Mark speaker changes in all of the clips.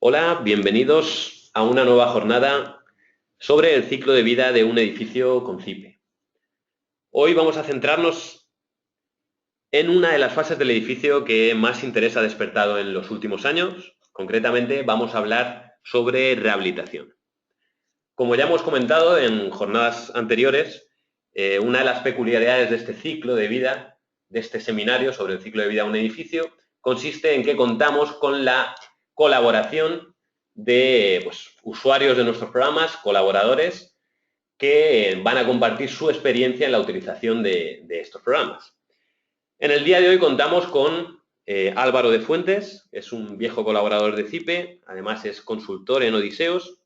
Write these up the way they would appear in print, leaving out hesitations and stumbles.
Speaker 1: Hola, bienvenidos a una nueva jornada sobre el ciclo de vida de un edificio con CIPE. Hoy vamos a centrarnos en una de las fases del edificio que más interés ha despertado en los últimos años. Concretamente, vamos a hablar sobre rehabilitación. Como ya hemos comentado en jornadas anteriores, una de las peculiaridades de este ciclo de vida, de este seminario sobre el ciclo de vida de un edificio, consiste en que contamos con la colaboración de usuarios de nuestros programas, colaboradores, que van a compartir su experiencia en la utilización de estos programas. En el día de hoy contamos con Álvaro de Fuentes, es un viejo colaborador de CIPE, además es consultor en Odiseos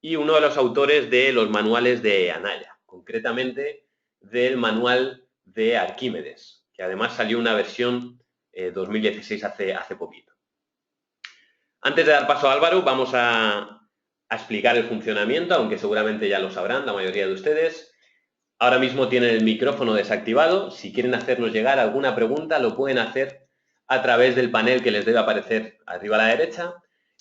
Speaker 1: y uno de los autores de los manuales de Anaya, concretamente del manual de Arquímedes, que además salió una versión 2016 hace poquito. Antes de dar paso a Álvaro, vamos a explicar el funcionamiento, aunque seguramente ya lo sabrán la mayoría de ustedes. Ahora mismo tienen el micrófono desactivado. Si quieren hacernos llegar alguna pregunta, lo pueden hacer a través del panel que les debe aparecer arriba a la derecha.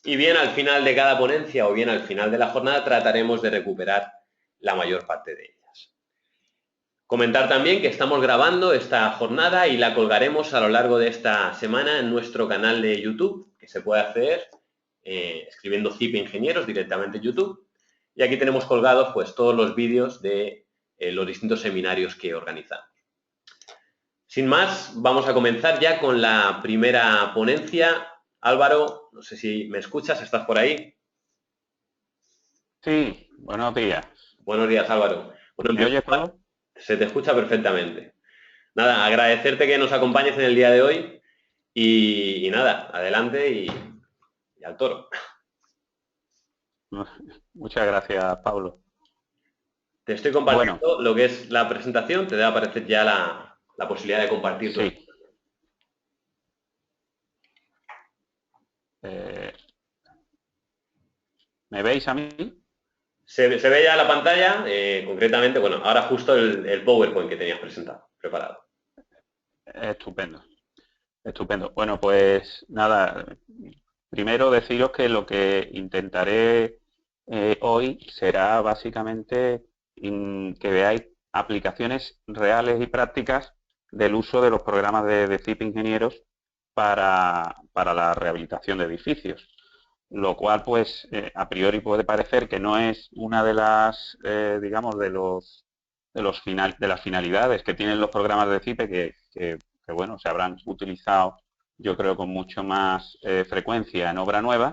Speaker 1: Y bien al final de cada ponencia o bien al final de la jornada trataremos de recuperar la mayor parte de ellas. Comentar también que estamos grabando esta jornada y la colgaremos a lo largo de esta semana en nuestro canal de YouTube, que se puede hacer escribiendo CIPE Ingenieros directamente en YouTube. Y aquí tenemos colgados pues todos los vídeos de los distintos seminarios que organizamos. Sin más, vamos a comenzar ya con la primera ponencia. Álvaro, no sé si me escuchas, ¿estás por ahí?
Speaker 2: Sí, buenos días.
Speaker 1: Buenos días, Álvaro. Bueno, en
Speaker 2: ¿Me
Speaker 1: primer
Speaker 2: oye
Speaker 1: lugar,
Speaker 2: todo?
Speaker 1: se te escucha perfectamente. Nada, agradecerte que nos acompañes en el día de hoy y nada, adelante y al toro.
Speaker 2: Muchas gracias, Pablo.
Speaker 1: Te estoy
Speaker 2: Bueno,
Speaker 1: compartiendo lo que es la presentación, te debe aparecer ya la posibilidad de compartir tu.
Speaker 2: sí. eh, ¿Me veis a mí?
Speaker 1: Se ve ya la pantalla, concretamente, bueno, ahora justo el PowerPoint que tenías presentado, preparado.
Speaker 2: Estupendo, estupendo. Bueno, pues nada, primero deciros que lo que intentaré hoy será básicamente que veáis aplicaciones reales y prácticas del uso de los programas de CIP Ingenieros para la rehabilitación de edificios. Lo cual, pues, a priori puede parecer que no es una de las, digamos, de las finalidades que tienen los programas de CIPE que, bueno, se habrán utilizado, yo creo, con mucho más frecuencia en obra nueva,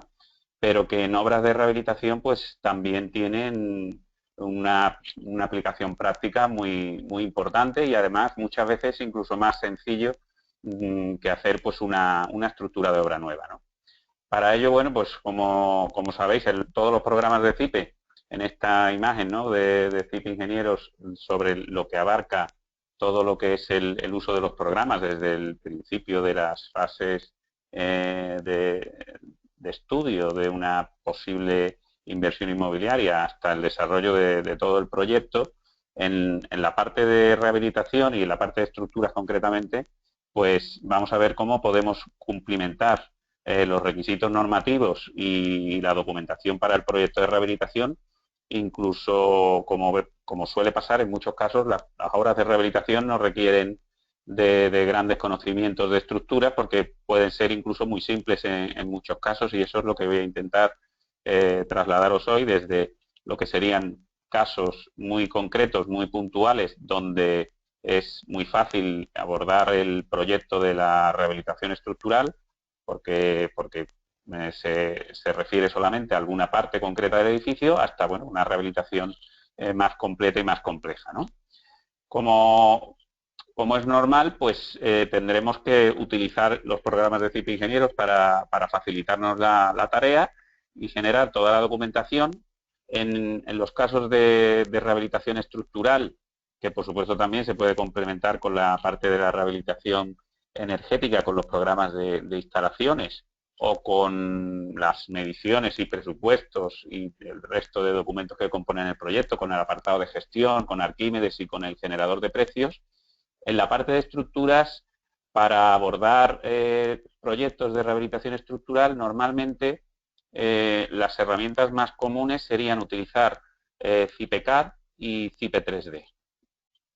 Speaker 2: pero que en obras de rehabilitación, pues, también tienen una aplicación práctica muy importante y además muchas veces incluso más sencillo que hacer pues una estructura de obra nueva, ¿no? Para ello, bueno, pues como sabéis, todos los programas de CIPE, en esta imagen, ¿no?, de CIPE Ingenieros, sobre lo que abarca todo lo que es el uso de los programas desde el principio de las fases de estudio de una posible inversión inmobiliaria hasta el desarrollo de todo el proyecto. En la parte de rehabilitación y en la parte de estructuras concretamente, pues vamos a ver cómo podemos cumplimentar los requisitos normativos y la documentación para el proyecto de rehabilitación, incluso como suele pasar en muchos casos, las obras de rehabilitación no requieren de grandes conocimientos de estructuras porque pueden ser incluso muy simples en muchos casos, y eso es lo que voy a intentar trasladaros hoy desde lo que serían casos muy concretos, muy puntuales, donde es muy fácil abordar el proyecto de la rehabilitación estructural porque se refiere solamente a alguna parte concreta del edificio, hasta bueno, una rehabilitación más completa y más compleja, ¿no? Como, como es normal, pues tendremos que utilizar los programas de CIP Ingenieros para facilitarnos la tarea y generar toda la documentación. En los casos de rehabilitación estructural, que por supuesto también se puede complementar con la parte de la rehabilitación energética, con los programas de instalaciones o con las mediciones y presupuestos y el resto de documentos que componen el proyecto, con el apartado de gestión, con Arquímedes y con el generador de precios. En la parte de estructuras, para abordar proyectos de rehabilitación estructural, normalmente las herramientas más comunes serían utilizar CIPECAD y CIPE 3D,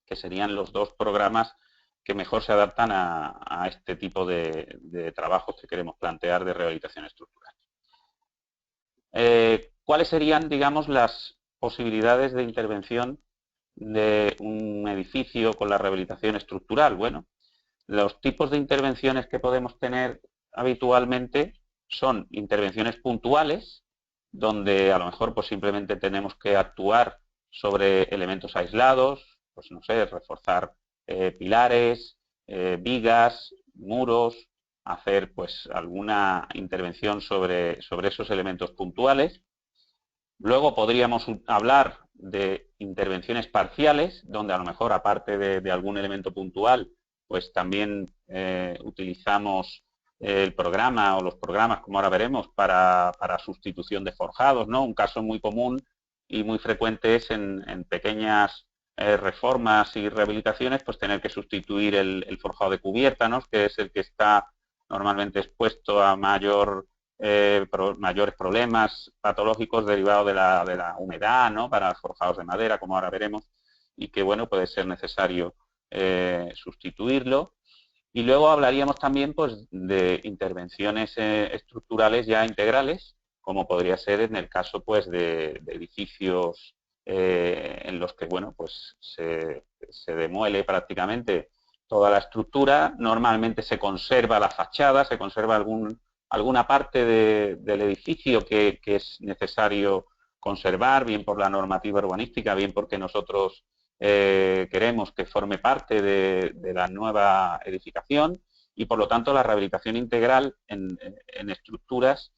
Speaker 2: que serían los dos programas que mejor se adaptan a este tipo de trabajos que queremos plantear de rehabilitación estructural. ¿Cuáles serían, digamos, las posibilidades de intervención de un edificio con la rehabilitación estructural? Bueno, los tipos de intervenciones que podemos tener habitualmente son intervenciones puntuales, donde a lo mejor pues simplemente tenemos que actuar sobre elementos aislados, pues no sé, reforzar pilares, vigas, muros, hacer pues alguna intervención sobre esos elementos puntuales. Luego podríamos hablar de intervenciones parciales, donde a lo mejor aparte de algún elemento puntual, pues también utilizamos el programa o los programas, como ahora veremos, para sustitución de forjados, ¿no? Un caso muy común y muy frecuente es en pequeñas reformas y rehabilitaciones, pues tener que sustituir el forjado de cubierta, ¿no? Que es el que está normalmente expuesto a mayores problemas patológicos derivados de la humedad, ¿no? Para los forjados de madera, como ahora veremos, y que, bueno, puede ser necesario sustituirlo. Y luego hablaríamos también pues, de intervenciones estructurales ya integrales, como podría ser en el caso pues, de edificios en los que bueno, pues, se demuele prácticamente toda la estructura. Normalmente se conserva la fachada, se conserva alguna parte del edificio que es necesario conservar, bien por la normativa urbanística, bien porque nosotros queremos que forme parte de la nueva edificación, y por lo tanto la rehabilitación integral en estructuras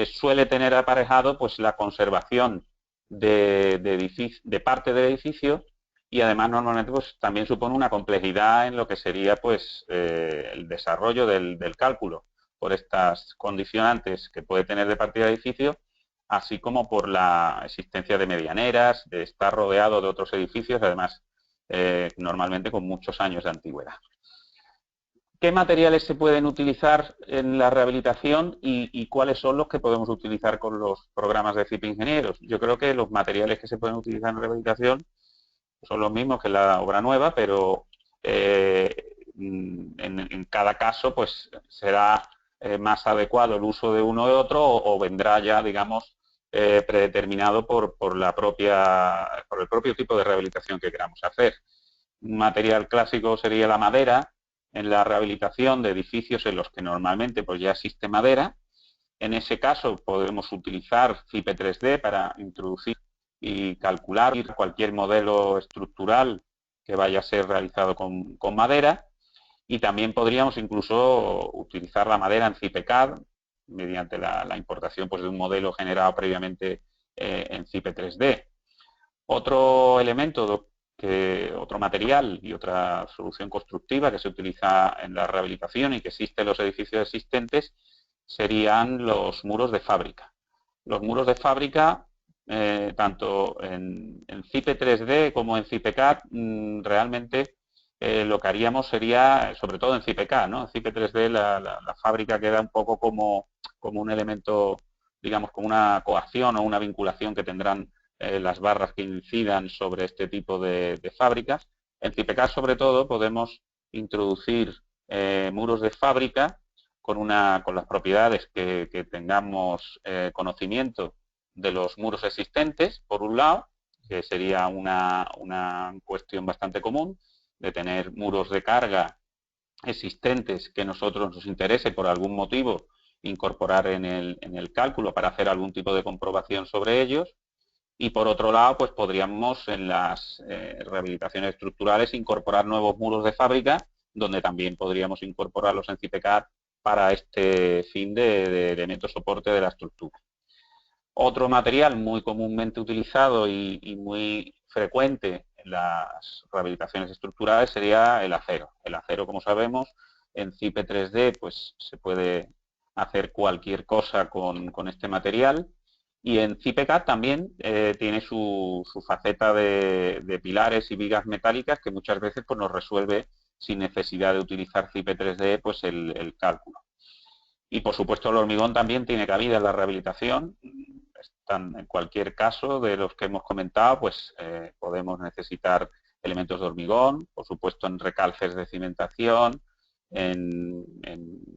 Speaker 2: suele tener aparejado pues la conservación de parte del edificio, y además normalmente pues también supone una complejidad en lo que sería pues el desarrollo del cálculo por estas condicionantes que puede tener de partida de edificio, así como por la existencia de medianeras, de estar rodeado de otros edificios, además normalmente con muchos años de antigüedad. ¿Qué materiales se pueden utilizar en la rehabilitación y cuáles son los que podemos utilizar con los programas de CIP Ingenieros? Yo creo que los materiales que se pueden utilizar en rehabilitación son los mismos que en la obra nueva, pero en cada caso pues será más adecuado el uso de uno o de otro, o vendrá ya, digamos, predeterminado por el propio tipo de rehabilitación que queramos hacer. Un material clásico sería la madera en la rehabilitación de edificios en los que normalmente pues ya existe madera. En ese caso podemos utilizar CIPE 3D para introducir y calcular cualquier modelo estructural que vaya a ser realizado con madera, y también podríamos incluso utilizar la madera en CIPECAD mediante la importación pues, de un modelo generado previamente en CIPE 3D. Otro elemento, otro material y otra solución constructiva que se utiliza en la rehabilitación y que existe en los edificios existentes serían los muros de fábrica. Los muros de fábrica, tanto en CIPE 3D como en CIPECAD, realmente lo que haríamos sería, sobre todo en CIPECAD, ¿no? En CIPE 3D la fábrica queda un poco como un elemento, digamos, como una coacción o una vinculación que tendrán las barras que incidan sobre este tipo de fábricas. En CIPECAD, sobre todo, podemos introducir muros de fábrica con las propiedades que tengamos conocimiento de los muros existentes, por un lado, que sería una cuestión bastante común, de tener muros de carga existentes que a nosotros nos interese por algún motivo incorporar en el cálculo para hacer algún tipo de comprobación sobre ellos. Y por otro lado, pues podríamos en las rehabilitaciones estructurales incorporar nuevos muros de fábrica, donde también podríamos incorporarlos en CIPECAD para este fin de elemento soporte de la estructura. Otro material muy comúnmente utilizado y muy frecuente en las rehabilitaciones estructurales sería el acero. El acero, como sabemos, en CIPE 3D pues, se puede hacer cualquier cosa con este material. Y en CIPECAD también tiene su faceta de pilares y vigas metálicas que muchas veces pues, nos resuelve sin necesidad de utilizar CIPE 3D pues, el cálculo. Y por supuesto el hormigón también tiene cabida en la rehabilitación. En cualquier caso de los que hemos comentado, pues podemos necesitar elementos de hormigón, por supuesto en recalces de cimentación, en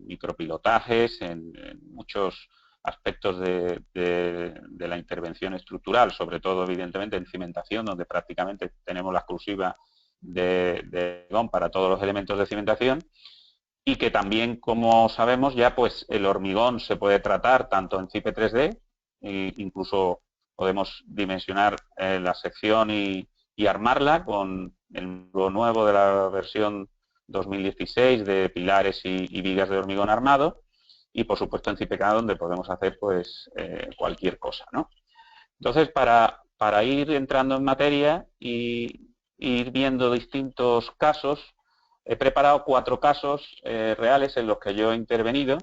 Speaker 2: micropilotajes, en muchos aspectos de la intervención estructural, sobre todo evidentemente en cimentación, donde prácticamente tenemos la exclusiva de hormigón para todos los elementos de cimentación, y que también, como sabemos, ya pues el hormigón se puede tratar tanto en CIPE 3D, e incluso podemos dimensionar la sección y armarla con lo nuevo de la versión 2016 de pilares y vigas de hormigón armado, y por supuesto en CIPEK, donde podemos hacer pues cualquier cosa, ¿no? Entonces, para ir entrando en materia y ir viendo distintos casos, he preparado 4 casos reales en los que yo he intervenido.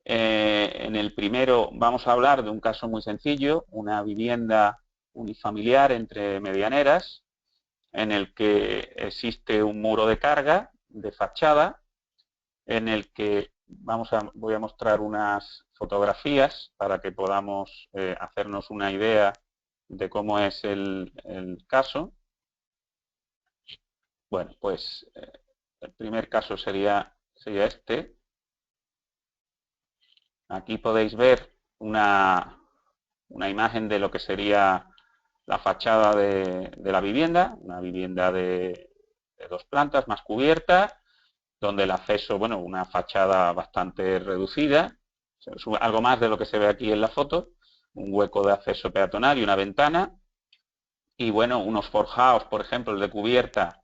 Speaker 2: En el primero vamos a hablar de un caso muy sencillo, una vivienda unifamiliar entre medianeras, en el que existe un muro de carga de fachada, en el que voy a mostrar unas fotografías para que podamos hacernos una idea de cómo es el caso. Bueno, pues el primer caso sería este. Aquí podéis ver una imagen de lo que sería la fachada de la vivienda, una vivienda de 2 plantas más cubierta, donde el acceso, bueno, una fachada bastante reducida, algo más de lo que se ve aquí en la foto, un hueco de acceso peatonal y una ventana, y bueno, unos forjados, por ejemplo, el de cubierta,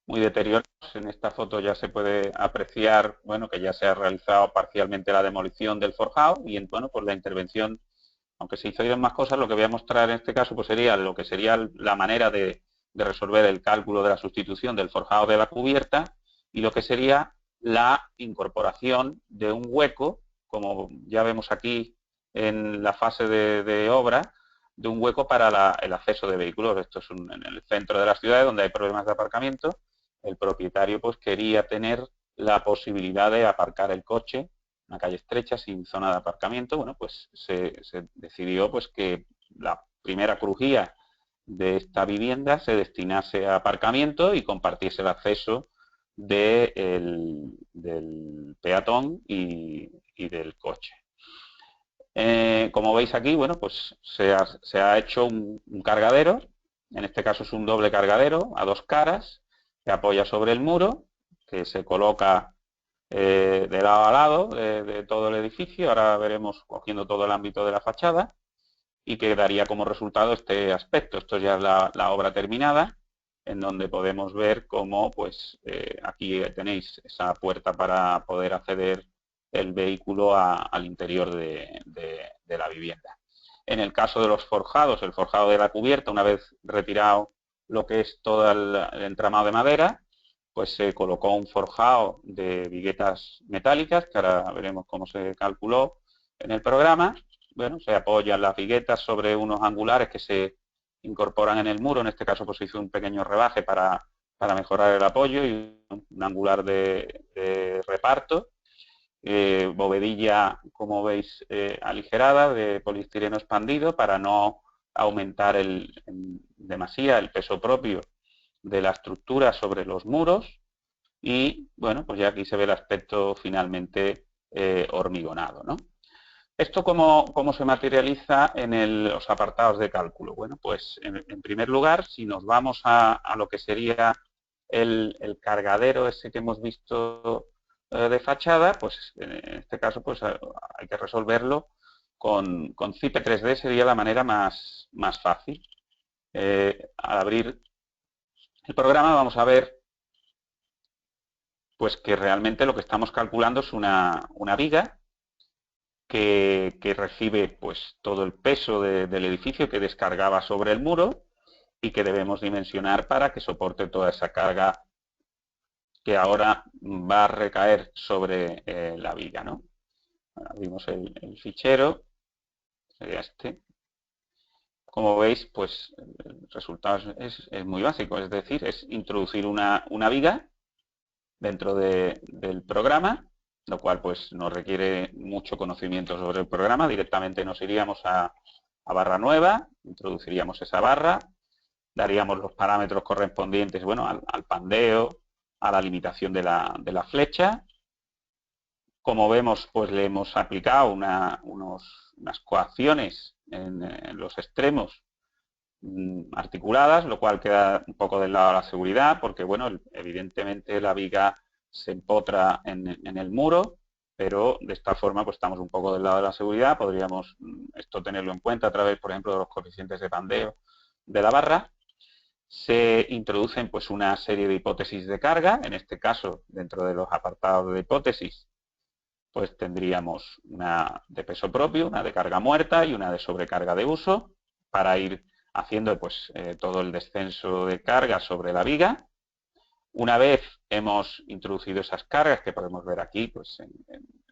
Speaker 2: muy deteriorados. En esta foto ya se puede apreciar, bueno, que ya se ha realizado parcialmente la demolición del forjado y, bueno, pues la intervención, aunque se hicieron más cosas, lo que voy a mostrar en este caso pues sería lo que sería la manera de resolver el cálculo de la sustitución del forjado de la cubierta y lo que sería la incorporación de un hueco, como ya vemos aquí en la fase de obra, de un hueco para el acceso de vehículos. Esto es en el centro de las ciudades donde hay problemas de aparcamiento. El propietario pues quería tener la posibilidad de aparcar el coche, una calle estrecha sin zona de aparcamiento. Bueno, pues se decidió pues que la primera crujía de esta vivienda se destinase a aparcamiento y compartiese el acceso del peatón y del coche. Como veis aquí, bueno, pues se ha hecho un cargadero, en este caso es un doble cargadero a 2 caras, que apoya sobre el muro, que se coloca de lado a lado de todo el edificio. Ahora veremos cogiendo todo el ámbito de la fachada y que daría como resultado este aspecto. Esto ya es la obra terminada, en donde podemos ver cómo, pues, aquí tenéis esa puerta para poder acceder el vehículo al interior de la vivienda. En el caso de los forjados, el forjado de la cubierta, una vez retirado lo que es todo el entramado de madera, pues se colocó un forjado de viguetas metálicas, que ahora veremos cómo se calculó en el programa. Bueno, se apoyan las viguetas sobre unos angulares que se incorporan en el muro. En este caso pues se hizo un pequeño rebaje para mejorar el apoyo y un angular de reparto. Bovedilla, como veis, aligerada de poliestireno expandido para no aumentar demasía el peso propio de la estructura sobre los muros. Y bueno, pues ya aquí se ve el aspecto finalmente hormigonado, ¿no? ¿Esto cómo se materializa en los apartados de cálculo? Bueno, pues en primer lugar, si nos vamos a lo que sería el cargadero ese que hemos visto de fachada, pues en este caso pues hay que resolverlo con CIPE 3D, sería la manera más fácil. Al abrir el programa vamos a ver pues que realmente lo que estamos calculando es una viga que recibe pues todo el peso del edificio que descargaba sobre el muro y que debemos dimensionar para que soporte toda esa carga que ahora va a recaer sobre la viga, ¿no? Abrimos el fichero, sería este. Como veis, pues el resultado es muy básico, es decir, es introducir una viga dentro del programa lo cual pues nos requiere mucho conocimiento sobre el programa. Directamente nos iríamos a barra nueva, introduciríamos esa barra, daríamos los parámetros correspondientes, bueno, al pandeo, a la limitación de la flecha. Como vemos, pues le hemos aplicado unas coacciones en los extremos articuladas, lo cual queda un poco del lado de la seguridad, porque bueno, evidentemente la viga se empotra en el muro, pero de esta forma pues estamos un poco del lado de la seguridad. Podríamos esto tenerlo en cuenta a través, por ejemplo, de los coeficientes de pandeo de la barra. Se introducen pues una serie de hipótesis de carga. En este caso, dentro de los apartados de hipótesis, pues tendríamos una de peso propio, una de carga muerta y una de sobrecarga de uso, para ir haciendo pues todo el descenso de carga sobre la viga. Una vez hemos introducido esas cargas, que podemos ver aquí pues en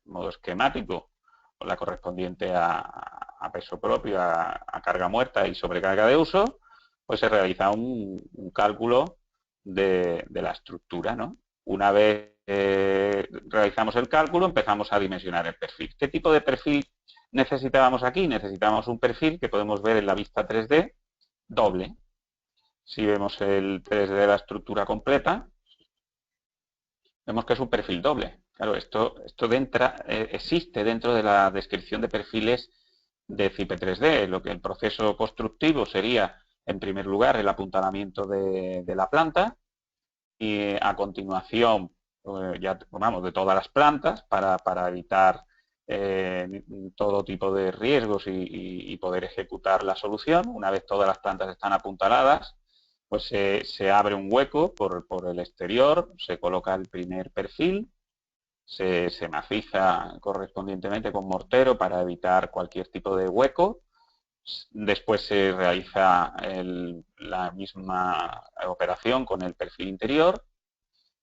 Speaker 2: modo esquemático, con la correspondiente a peso propio, a carga muerta y sobrecarga de uso, pues se realiza un cálculo de la estructura, ¿no? Una vez realizamos el cálculo, empezamos a dimensionar el perfil. ¿Qué tipo de perfil necesitábamos aquí? Necesitábamos un perfil que podemos ver en la vista 3D doble. Si vemos el 3D de la estructura completa, vemos que es un perfil doble. Claro, esto existe dentro de la descripción de perfiles de CIPE 3D. Lo que el proceso constructivo sería, en primer lugar, el apuntalamiento de la planta, y a continuación, ya vamos, de todas las plantas para evitar todo tipo de riesgos y poder ejecutar la solución. Una vez todas las plantas están apuntaladas, pues se abre un hueco por el exterior, se coloca el primer perfil, se maciza correspondientemente con mortero para evitar cualquier tipo de hueco. Después se realiza la misma operación con el perfil interior,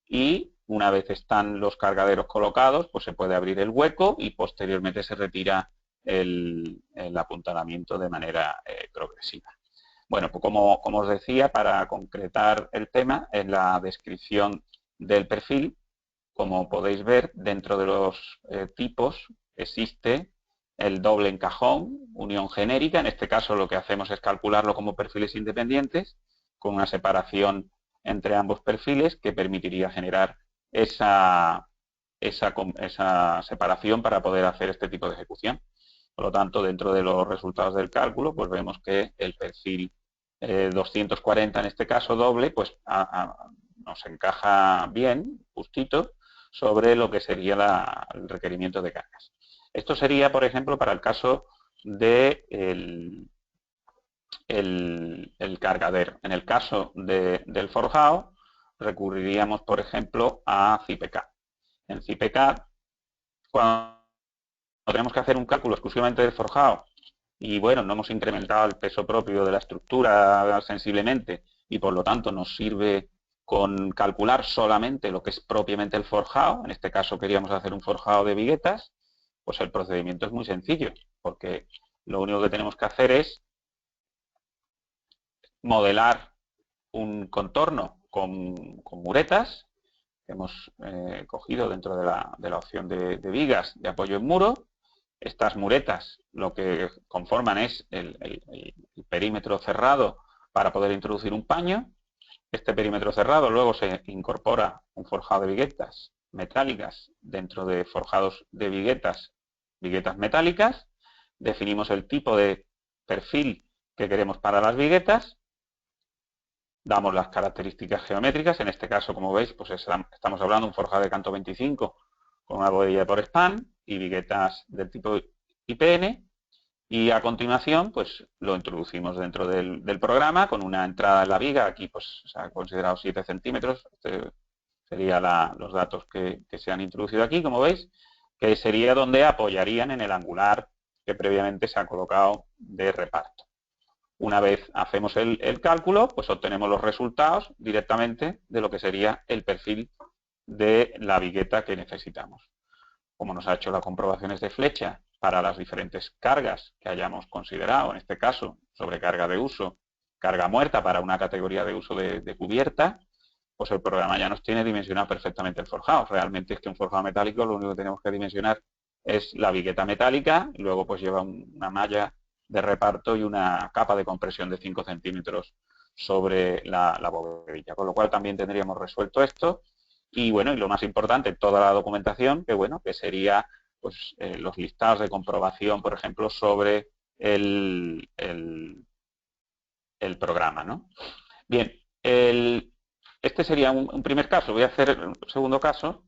Speaker 2: y una vez están los cargaderos colocados, pues se puede abrir el hueco y posteriormente se retira el apuntalamiento de manera progresiva. Bueno, pues como os decía, para concretar el tema, en la descripción del perfil, como podéis ver, dentro de los tipos existe el doble encajón, unión genérica. En este caso lo que hacemos es calcularlo como perfiles independientes, con una separación entre ambos perfiles que permitiría generar esa separación para poder hacer este tipo de ejecución. Por lo tanto, dentro de los resultados del cálculo, pues vemos que el perfil 240, en este caso doble, pues nos encaja bien, justito, sobre lo que sería el requerimiento de cargas. Esto sería, por ejemplo, para el caso de el cargadero. En el caso del forjado, recurriríamos, por ejemplo, a CIPECAD. En CIPECAD, cuando tenemos que hacer un cálculo exclusivamente del forjado y, bueno, no hemos incrementado el peso propio de la estructura sensiblemente y, por lo tanto, nos sirve con calcular solamente lo que es propiamente el forjado, en este caso queríamos hacer un forjado de viguetas, pues el procedimiento es muy sencillo, porque lo único que tenemos que hacer es modelar un contorno con muretas que hemos cogido dentro de la opción de vigas de apoyo en muro. Estas muretas lo que conforman es el perímetro cerrado para poder introducir un paño. Este perímetro cerrado luego se incorpora un forjado de viguetas metálicas dentro de forjados de viguetas metálicas. Definimos el tipo de perfil que queremos para las viguetas. Damos las características geométricas. En este caso, como veis, pues estamos hablando de un forjado de canto 25 con una bodilla por span y viguetas del tipo IPN. Y a continuación, pues lo introducimos dentro del programa con una entrada en la viga. Aquí pues se ha considerado 7 centímetros. Este serían los datos que se han introducido aquí, como veis, que sería donde apoyarían en el angular que previamente se ha colocado de reparto. Una vez hacemos el cálculo, pues obtenemos los resultados directamente de lo que sería el perfil de la vigueta que necesitamos. Como nos ha hecho las comprobaciones de flecha para las diferentes cargas que hayamos considerado, en este caso sobrecarga de uso, carga muerta para una categoría de uso de cubierta, pues el programa ya nos tiene dimensionado perfectamente el forjado. Realmente es que un forjado metálico lo único que tenemos que dimensionar es la vigueta metálica, y luego pues lleva una malla de reparto y una capa de compresión de 5 centímetros sobre la bovedilla, con lo cual también tendríamos resuelto esto. Y bueno, y lo más importante, toda la documentación, que bueno, que sería pues los listados de comprobación, por ejemplo, sobre el programa, ¿no? Bien, este sería un primer caso. Voy a hacer un segundo caso.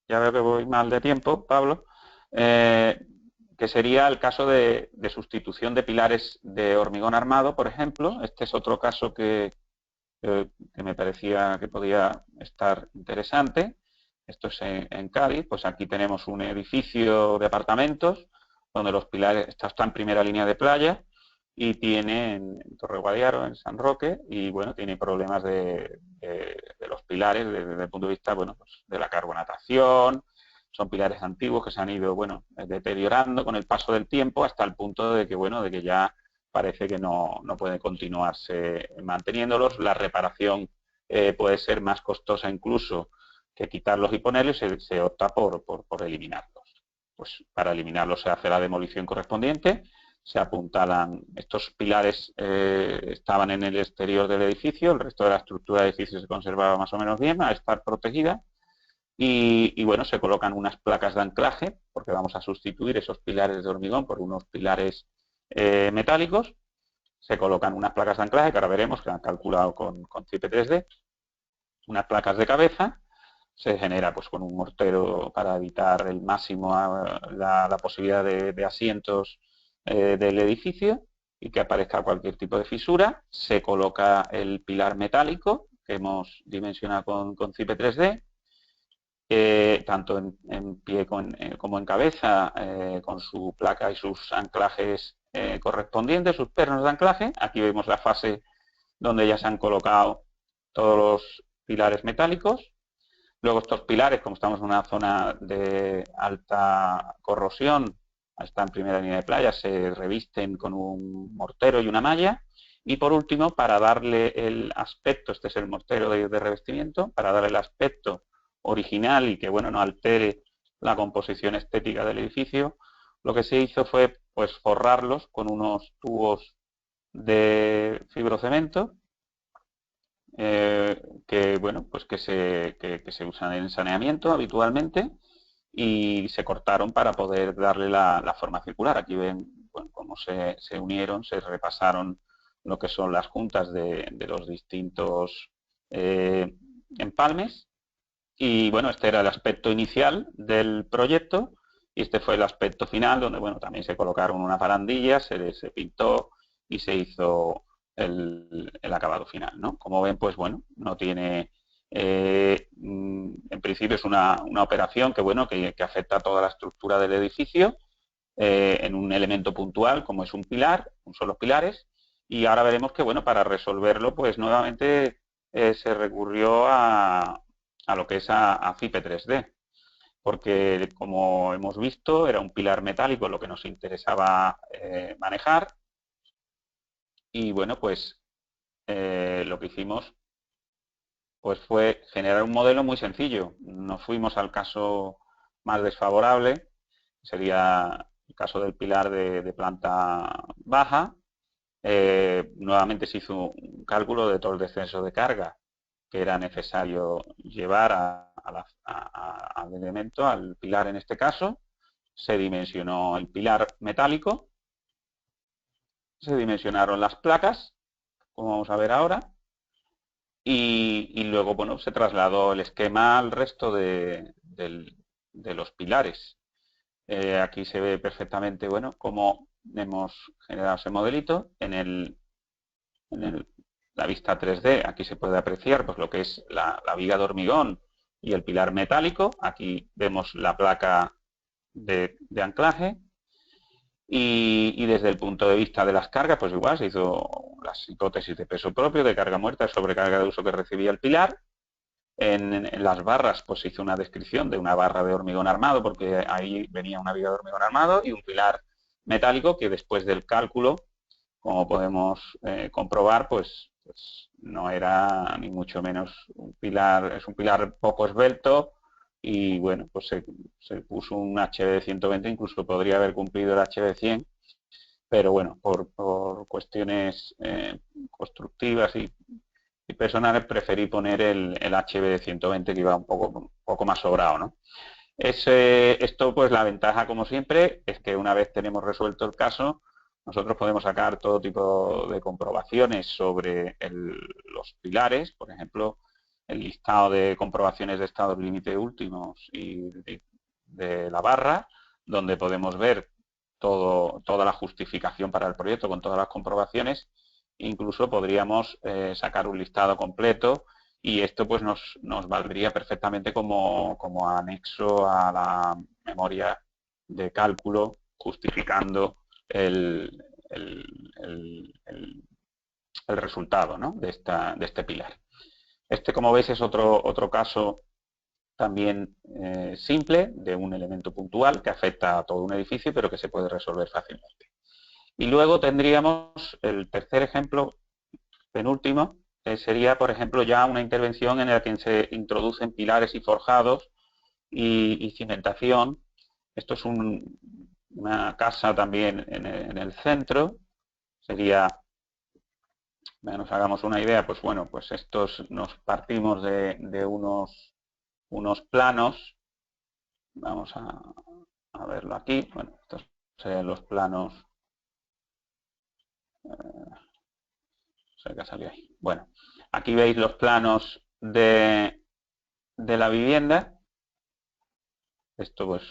Speaker 2: Ya veo que voy mal de tiempo, Pablo. Que sería el caso de sustitución de pilares de hormigón armado, por ejemplo. Este es otro caso que me parecía que podía estar interesante. Esto es en Cádiz. Pues aquí tenemos un edificio de apartamentos donde los pilares están en primera línea de playa y tiene en Torre Guadiaro, en San Roque, y bueno, tiene problemas de los pilares desde el punto de vista, bueno, pues de la carbonatación. Son pilares antiguos que se han ido, bueno, deteriorando con el paso del tiempo hasta el punto de que, bueno, de que ya parece que no puede continuarse manteniéndolos. La reparación puede ser más costosa incluso que quitarlos y ponerlos, se opta por eliminarlos. Pues para eliminarlos se hace la demolición correspondiente, se apuntalan, estos pilares estaban en el exterior del edificio, el resto de la estructura del edificio se conservaba más o menos bien, a estar protegida, y bueno, se colocan unas placas de anclaje, porque vamos a sustituir esos pilares de hormigón por unos pilares metálicos. Se colocan unas placas de anclaje, que ahora veremos, que han calculado con CIPE 3D, unas placas de cabeza. Se genera pues con un mortero para evitar el máximo la posibilidad de asientos del edificio y que aparezca cualquier tipo de fisura. Se coloca el pilar metálico que hemos dimensionado con CIPE 3D, tanto en pie como en cabeza, con su placa y sus anclajes correspondientes, sus pernos de anclaje. Aquí vemos la fase donde ya se han colocado todos los pilares metálicos. Luego estos pilares, como estamos en una zona de alta corrosión, está en primera línea de playa, se revisten con un mortero y una malla. Y por último, para darle el aspecto, este es el mortero de revestimiento, para darle el aspecto original y que bueno, no altere la composición estética del edificio, lo que se hizo fue pues forrarlos con unos tubos de fibrocemento que bueno, pues que se usan en saneamiento habitualmente, y se cortaron para poder darle la forma circular. Aquí ven, bueno, cómo se unieron, se repasaron lo que son las juntas de los distintos empalmes. Y bueno, este era el aspecto inicial del proyecto y este fue el aspecto final, donde bueno, también se colocaron unas barandillas, se pintó y se hizo el acabado final, ¿no? Como ven, pues bueno, no tiene... en principio es una operación que bueno, que afecta a toda la estructura del edificio en un elemento puntual como es un pilar, un solo pilares, y ahora veremos que bueno, para resolverlo pues nuevamente se recurrió a lo que es a CIPE 3D, porque como hemos visto era un pilar metálico lo que nos interesaba manejar, y bueno, pues lo que hicimos pues fue generar un modelo muy sencillo. Nos fuimos al caso más desfavorable, sería el caso del pilar de planta baja. Nuevamente se hizo un cálculo de todo el descenso de carga que era necesario llevar al elemento, al pilar en este caso. Se dimensionó el pilar metálico, se dimensionaron las placas, como vamos a ver ahora, y luego bueno, se trasladó el esquema al resto de los pilares. Aquí se ve perfectamente bueno cómo hemos generado ese modelito en la vista 3D. Aquí se puede apreciar pues lo que es la viga de hormigón y el pilar metálico. Aquí vemos la placa de anclaje, y desde el punto de vista de las cargas pues igual se hizo las hipótesis de peso propio, de carga muerta, sobrecarga de uso que recibía el pilar. En las barras pues se hizo una descripción de una barra de hormigón armado, porque ahí venía una viga de hormigón armado y un pilar metálico que después del cálculo, como podemos comprobar, pues pues no era ni mucho menos un pilar, es un pilar poco esbelto y bueno, pues se puso un HB 120, incluso podría haber cumplido el HB 100, pero bueno, por cuestiones constructivas y personales preferí poner el HB 120 que iba un poco más sobrado, ¿no? Esto, pues la ventaja, como siempre, es que una vez tenemos resuelto el caso, nosotros podemos sacar todo tipo de comprobaciones sobre los pilares, por ejemplo, el listado de comprobaciones de estados límite últimos y de la barra, donde podemos ver toda la justificación para el proyecto con todas las comprobaciones. Incluso podríamos sacar un listado completo y esto pues nos valdría perfectamente como anexo a la memoria de cálculo, justificando el resultado, ¿no?, de este pilar. Este, como veis, es otro caso también simple de un elemento puntual que afecta a todo un edificio, pero que se puede resolver fácilmente. Y luego tendríamos el tercer ejemplo, penúltimo, sería, por ejemplo, ya una intervención en la que se introducen pilares y forjados y cimentación. Esto es una casa también en el centro. Sería, nos hagamos una idea, pues bueno, pues estos nos partimos de unos planos. Vamos a verlo aquí. Bueno, estos serían los planos. Que ha salido ahí. Bueno, aquí veis los planos de la vivienda. Esto, pues,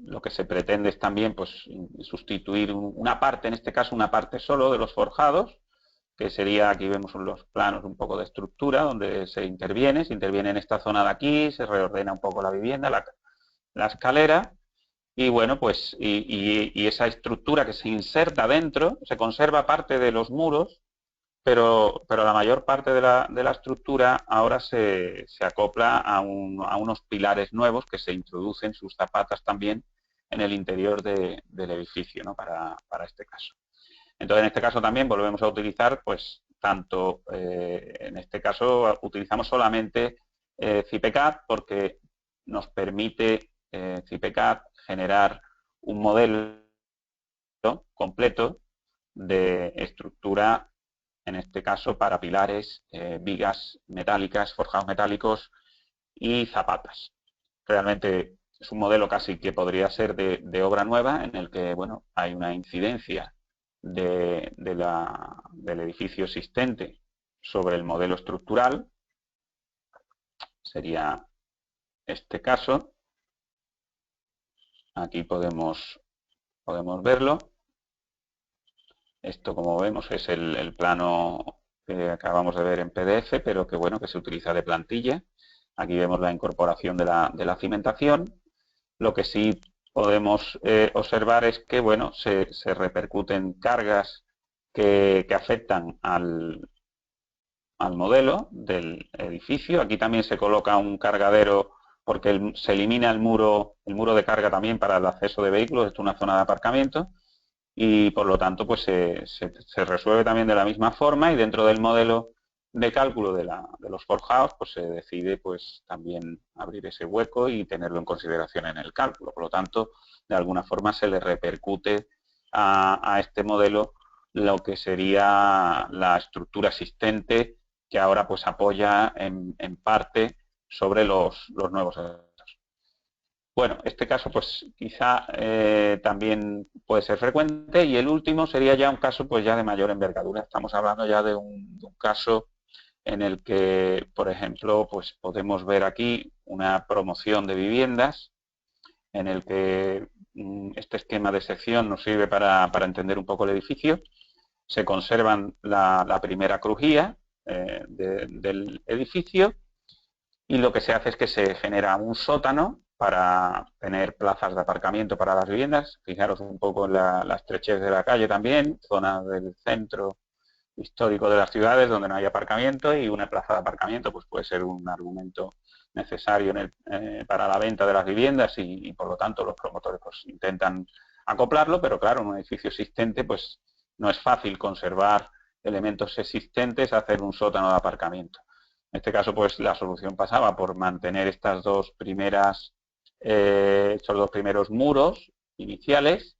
Speaker 2: lo que se pretende es también, pues, sustituir una parte, en este caso una parte solo de los forjados, que sería, aquí vemos los planos un poco de estructura, donde se interviene en esta zona de aquí, se reordena un poco la vivienda, la escalera, y bueno, pues, y esa estructura que se inserta dentro, se conserva parte de los muros, pero la mayor parte de la estructura ahora se acopla a unos pilares nuevos que se introducen sus zapatas también en el interior del edificio, ¿no?, para este caso. Entonces, en este caso también volvemos a utilizar, pues, tanto, en este caso utilizamos solamente CIPECAD porque nos permite CIPECAD generar un modelo completo de estructura, en este caso para pilares, vigas metálicas, forjados metálicos y zapatas. Realmente es un modelo casi que podría ser de obra nueva, en el que, bueno, hay una incidencia del edificio existente sobre el modelo estructural. Sería este caso. Aquí podemos verlo. Esto, como vemos, es el plano que acabamos de ver en PDF, pero que, bueno, que se utiliza de plantilla. Aquí vemos la incorporación de la cimentación. Lo que sí podemos observar es que, bueno, se repercuten cargas que afectan al modelo del edificio. Aquí también se coloca un cargadero porque se elimina el muro de carga también para el acceso de vehículos. Esto es una zona de aparcamiento y, por lo tanto, pues se resuelve también de la misma forma, y dentro del modelo de cálculo de los forjados, pues se decide, pues, también abrir ese hueco y tenerlo en consideración en el cálculo. Por lo tanto, de alguna forma se le repercute a este modelo lo que sería la estructura existente, que ahora, pues, apoya en parte sobre los nuevos elementos. Bueno, este caso, pues, quizá también puede ser frecuente, y el último sería ya un caso, pues, ya de mayor envergadura. Estamos hablando ya de un caso en el que, por ejemplo, pues podemos ver aquí una promoción de viviendas, en el que este esquema de sección nos sirve para entender un poco el edificio. Se conservan la primera crujía del edificio, y lo que se hace es que se genera un sótano para tener plazas de aparcamiento para las viviendas. Fijaros un poco en la estrechez de la calle también, zona del centro histórico de las ciudades donde no hay aparcamiento, y una plaza de aparcamiento, pues, puede ser un argumento necesario para la venta de las viviendas, y por lo tanto los promotores, pues, intentan acoplarlo, pero claro, en un edificio existente, pues no es fácil conservar elementos existentes hacer un sótano de aparcamiento. En este caso, pues la solución pasaba por mantener estos dos primeros muros iniciales.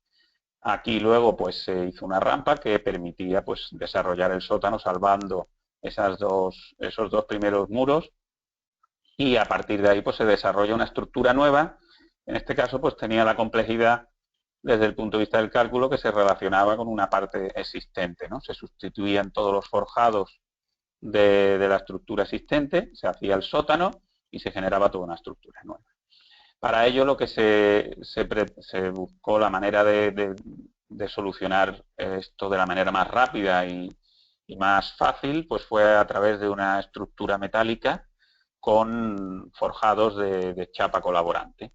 Speaker 2: Aquí luego pues se hizo una rampa que permitía pues desarrollar el sótano salvando esos dos primeros muros, y a partir de ahí pues se desarrolla una estructura nueva. En este caso pues tenía la complejidad desde el punto de vista del cálculo que se relacionaba con una parte existente, ¿no? Se sustituían todos los forjados de la estructura existente, se hacía el sótano y se generaba toda una estructura nueva. Para ello lo que se buscó la manera de solucionar esto de la manera más rápida y más fácil, pues fue a través de una estructura metálica con forjados de chapa colaborante.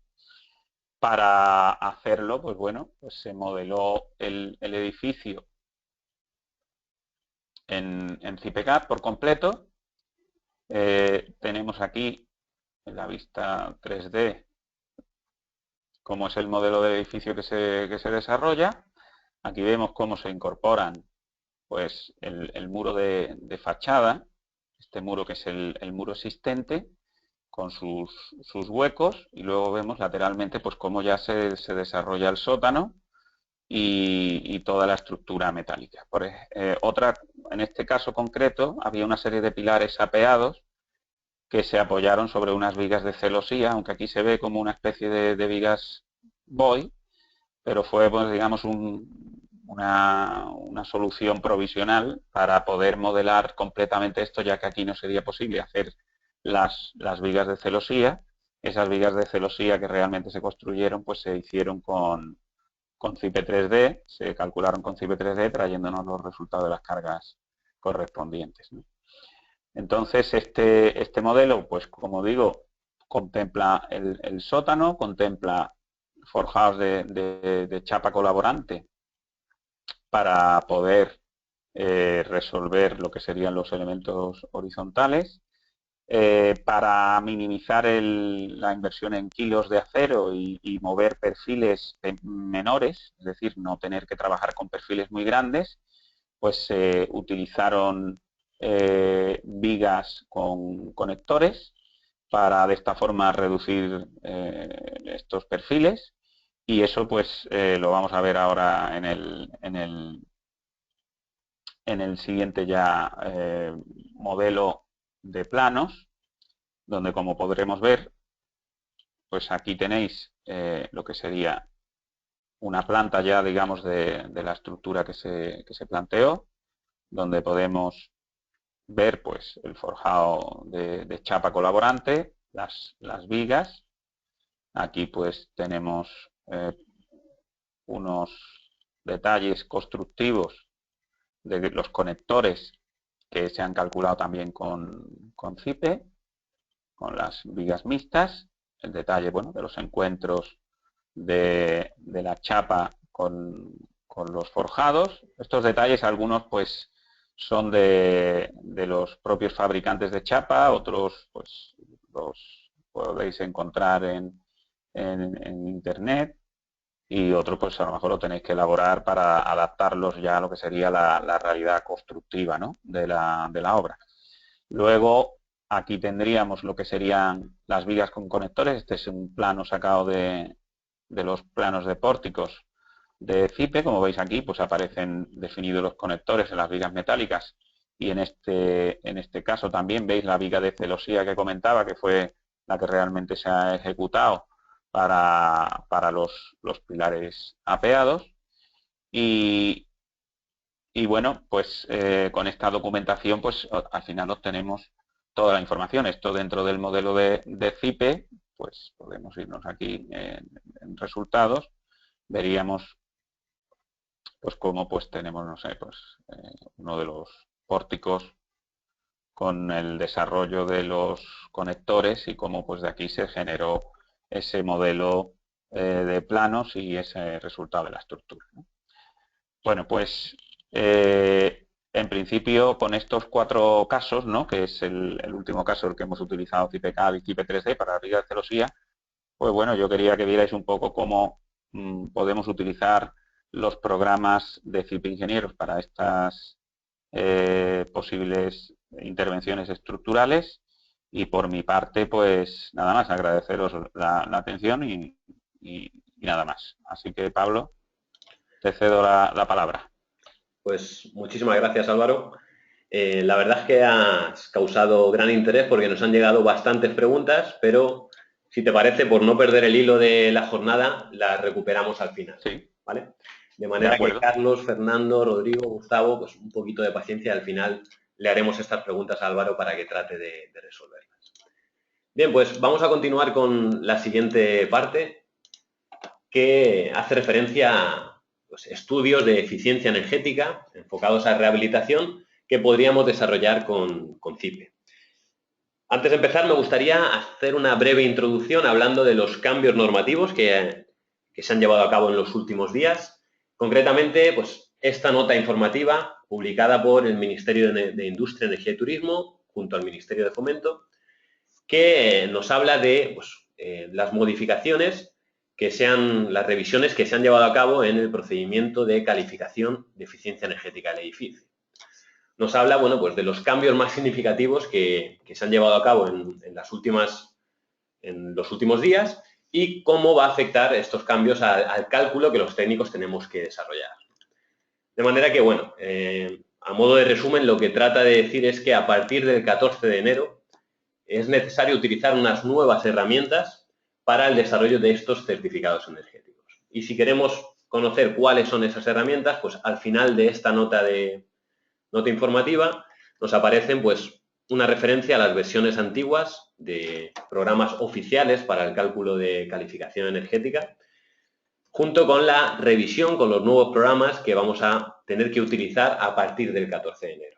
Speaker 2: Para hacerlo, pues bueno, pues se modeló el edificio en CIPECAD por completo. Tenemos aquí en la vista 3D cómo es el modelo de edificio que se desarrolla. Aquí vemos cómo se incorporan pues el muro de fachada, este muro que es el muro existente, con sus huecos, y luego vemos lateralmente pues cómo ya se desarrolla el sótano y toda la estructura metálica. En este caso concreto había una serie de pilares apeados que se apoyaron sobre unas vigas de celosía, aunque aquí se ve como una especie de vigas boy, pero fue, pues, digamos, una solución provisional para poder modelar completamente esto, ya que aquí no sería posible hacer las vigas de celosía. Esas vigas de celosía que realmente se construyeron, pues se hicieron con CIPE 3D, se calcularon con CIPE 3D, trayéndonos los resultados de las cargas correspondientes, ¿no? Entonces, este modelo, pues como digo, contempla el sótano, contempla forjados de chapa colaborante para poder resolver lo que serían los elementos horizontales, para minimizar la inversión en kilos de acero y mover perfiles menores, es decir, no tener que trabajar con perfiles muy grandes, pues se utilizaron vigas con conectores para de esta forma reducir estos perfiles, y eso pues lo vamos a ver ahora en el siguiente ya modelo de planos, donde, como podremos ver, pues aquí tenéis lo que sería una planta ya, digamos, de la estructura que se planteó, donde podemos ver pues el forjado de chapa colaborante, las vigas. Aquí pues tenemos unos detalles constructivos de los conectores que se han calculado también con CIPE, con las vigas mixtas, el detalle, bueno, de los encuentros de la chapa con los forjados. Estos detalles, algunos pues son de los propios fabricantes de chapa, otros pues los podéis encontrar en internet, y otros pues a lo mejor lo tenéis que elaborar para adaptarlos ya a lo que sería la realidad constructiva, ¿no?, de la obra. Luego aquí tendríamos lo que serían las vigas con conectores. Este es un plano sacado de los planos de pórticos de CIPE. Como veis aquí pues aparecen definidos los conectores en las vigas metálicas, y en este caso también veis la viga de celosía que comentaba, que fue la que realmente se ha ejecutado para los pilares apeados. Y bueno, pues con esta documentación pues al final obtenemos toda la información. Esto dentro del modelo de CIPE, pues podemos irnos aquí en resultados, veríamos pues cómo pues tenemos, no sé, pues uno de los pórticos con el desarrollo de los conectores, y cómo pues de aquí se generó ese modelo de planos y ese resultado de la estructura, ¿no? Bueno, pues en principio con estos 4 casos, ¿no?, que es el último caso el que hemos utilizado CIPECAD y CIPE 3D para la viga de celosía, pues bueno, yo quería que vierais un poco cómo podemos utilizar los programas de CIPE Ingenieros para estas posibles intervenciones estructurales. Y por mi parte, pues nada más, agradeceros la atención y nada más. Así que, Pablo, te cedo la palabra.
Speaker 1: Pues muchísimas gracias, Álvaro. La verdad es que has causado gran interés porque nos han llegado bastantes preguntas, pero si te parece, por no perder el hilo de la jornada, las recuperamos al final,
Speaker 2: Sí,
Speaker 1: ¿vale? De
Speaker 2: de
Speaker 1: manera que
Speaker 2: acuerdo.
Speaker 1: Carlos, Fernando, Rodrigo, Gustavo, pues un poquito de paciencia y al final le haremos estas preguntas a Álvaro para que trate de resolverlas. Bien, pues vamos a continuar con la siguiente parte, que hace referencia a pues, estudios de eficiencia energética enfocados a rehabilitación que podríamos desarrollar con CIPE. Antes de empezar, me gustaría hacer una breve introducción hablando de los cambios normativos que se han llevado a cabo en los últimos días. Concretamente, pues esta nota informativa publicada por el Ministerio de Industria, Energía y Turismo junto al Ministerio de Fomento, que nos habla de pues, las modificaciones las revisiones que se han llevado a cabo en el procedimiento de calificación de eficiencia energética del edificio. Nos habla, bueno, pues de los cambios más significativos que se han llevado a cabo en los últimos días y cómo va a afectar estos cambios al cálculo que los técnicos tenemos que desarrollar. De manera que, bueno, a modo de resumen, lo que trata de decir es que a partir del 14 de enero es necesario utilizar unas nuevas herramientas para el desarrollo de estos certificados energéticos. Y si queremos conocer cuáles son esas herramientas, pues al final de esta nota informativa nos aparecen pues una referencia a las versiones antiguas de programas oficiales para el cálculo de calificación energética, junto con la revisión con los nuevos programas que vamos a tener que utilizar a partir del 14 de enero.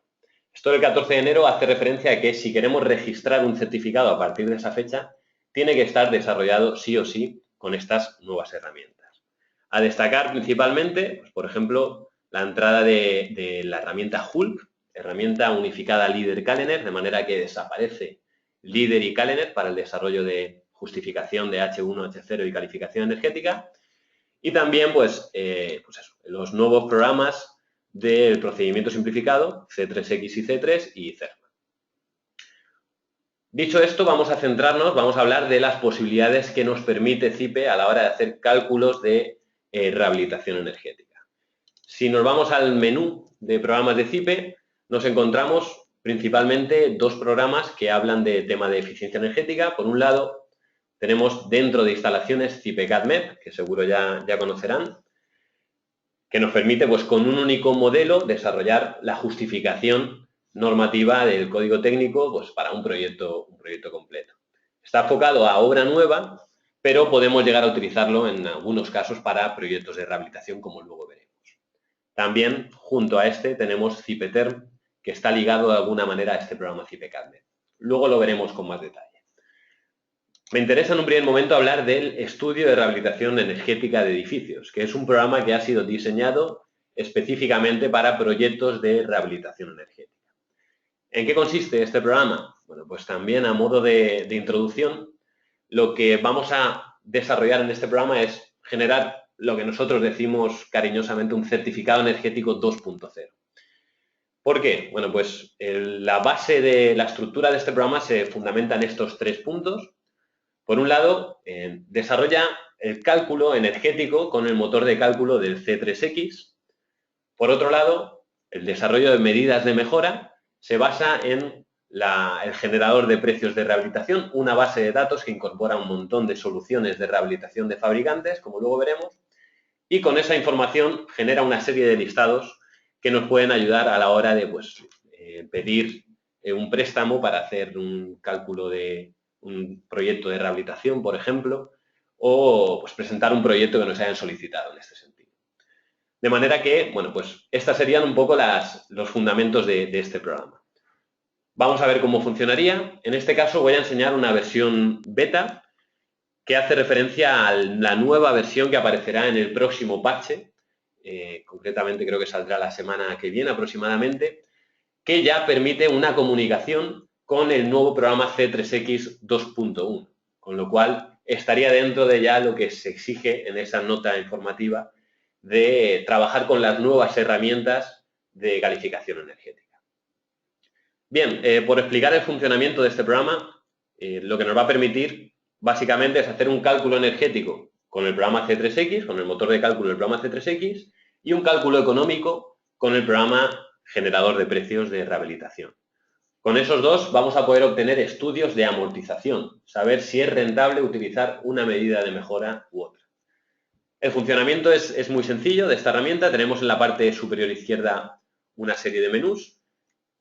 Speaker 1: Esto del 14 de enero hace referencia a que si queremos registrar un certificado a partir de esa fecha, tiene que estar desarrollado sí o sí con estas nuevas herramientas. A destacar principalmente, pues, por ejemplo, la entrada de la herramienta Hulk, herramienta unificada Líder-Calener, de manera que desaparece Líder y Calener para el desarrollo de justificación de H1, H0 y calificación energética. Y también, pues eso, los nuevos programas del procedimiento simplificado, C3X y C3 y CERMA. Dicho esto, vamos a hablar de las posibilidades que nos permite CIPE a la hora de hacer cálculos de rehabilitación energética. Si nos vamos al menú de programas de CIPE, nos encontramos principalmente dos programas que hablan de tema de eficiencia energética. Por un lado, tenemos dentro de instalaciones CIPE-CADMEP, que seguro ya conocerán, que nos permite, pues, con un único modelo desarrollar la justificación normativa del código técnico, pues, para un proyecto completo. Está enfocado a obra nueva, pero podemos llegar a utilizarlo en algunos casos para proyectos de rehabilitación, como luego veremos. También, junto a este, tenemos CIPE-TERM, que está ligado de alguna manera a este programa CIPE-CADMEP. Luego lo veremos con más detalle. Me interesa en un primer momento hablar del estudio de rehabilitación energética de edificios, que es un programa que ha sido diseñado específicamente para proyectos de rehabilitación energética. ¿En qué consiste este programa? Bueno, pues también a modo de introducción, lo que vamos a desarrollar en este programa es generar lo que nosotros decimos cariñosamente un certificado energético 2.0. ¿Por qué? Bueno, pues la base de la estructura de este programa se fundamenta en estos tres puntos. Por un lado, desarrolla el cálculo energético con el motor de cálculo del C3X. Por otro lado, el desarrollo de medidas de mejora se basa en el generador de precios de rehabilitación, una base de datos que incorpora un montón de soluciones de rehabilitación de fabricantes, como luego veremos, y con esa información genera una serie de listados que nos pueden ayudar a la hora de pedir un préstamo para hacer un cálculo de un proyecto de rehabilitación, por ejemplo, o pues, presentar un proyecto que nos hayan solicitado en este sentido. De manera que, bueno, pues estas serían un poco los fundamentos de este programa. Vamos a ver cómo funcionaría. En este caso voy a enseñar una versión beta que hace referencia a la nueva versión que aparecerá en el próximo parche. Concretamente creo que saldrá la semana que viene aproximadamente, que ya permite una comunicación con el nuevo programa C3X 2.1, con lo cual estaría dentro de ya lo que se exige en esa nota informativa de trabajar con las nuevas herramientas de calificación energética. Bien, por explicar el funcionamiento de este programa, lo que nos va a permitir básicamente es hacer un cálculo energético con el programa C3X, con el motor de cálculo del programa C3X, y un cálculo económico con el programa generador de precios de rehabilitación. Con esos dos vamos a poder obtener estudios de amortización, saber si es rentable utilizar una medida de mejora u otra. El funcionamiento es muy sencillo de esta herramienta. Tenemos en la parte superior izquierda una serie de menús.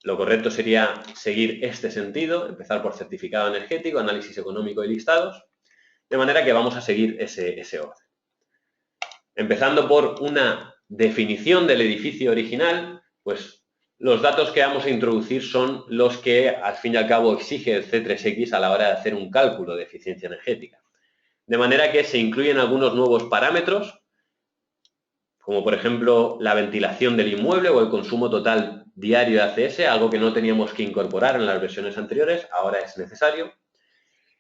Speaker 1: Lo correcto sería seguir este sentido, empezar por certificado energético, análisis económico y listados, de manera que vamos a seguir ese orden. Empezando por una definición del edificio original, pues los datos que vamos a introducir son los que al fin y al cabo exige el C3X a la hora de hacer un cálculo de eficiencia energética. De manera que se incluyen algunos nuevos parámetros, como por ejemplo la ventilación del inmueble o el consumo total diario de ACS, algo que no teníamos que incorporar en las versiones anteriores, ahora es necesario.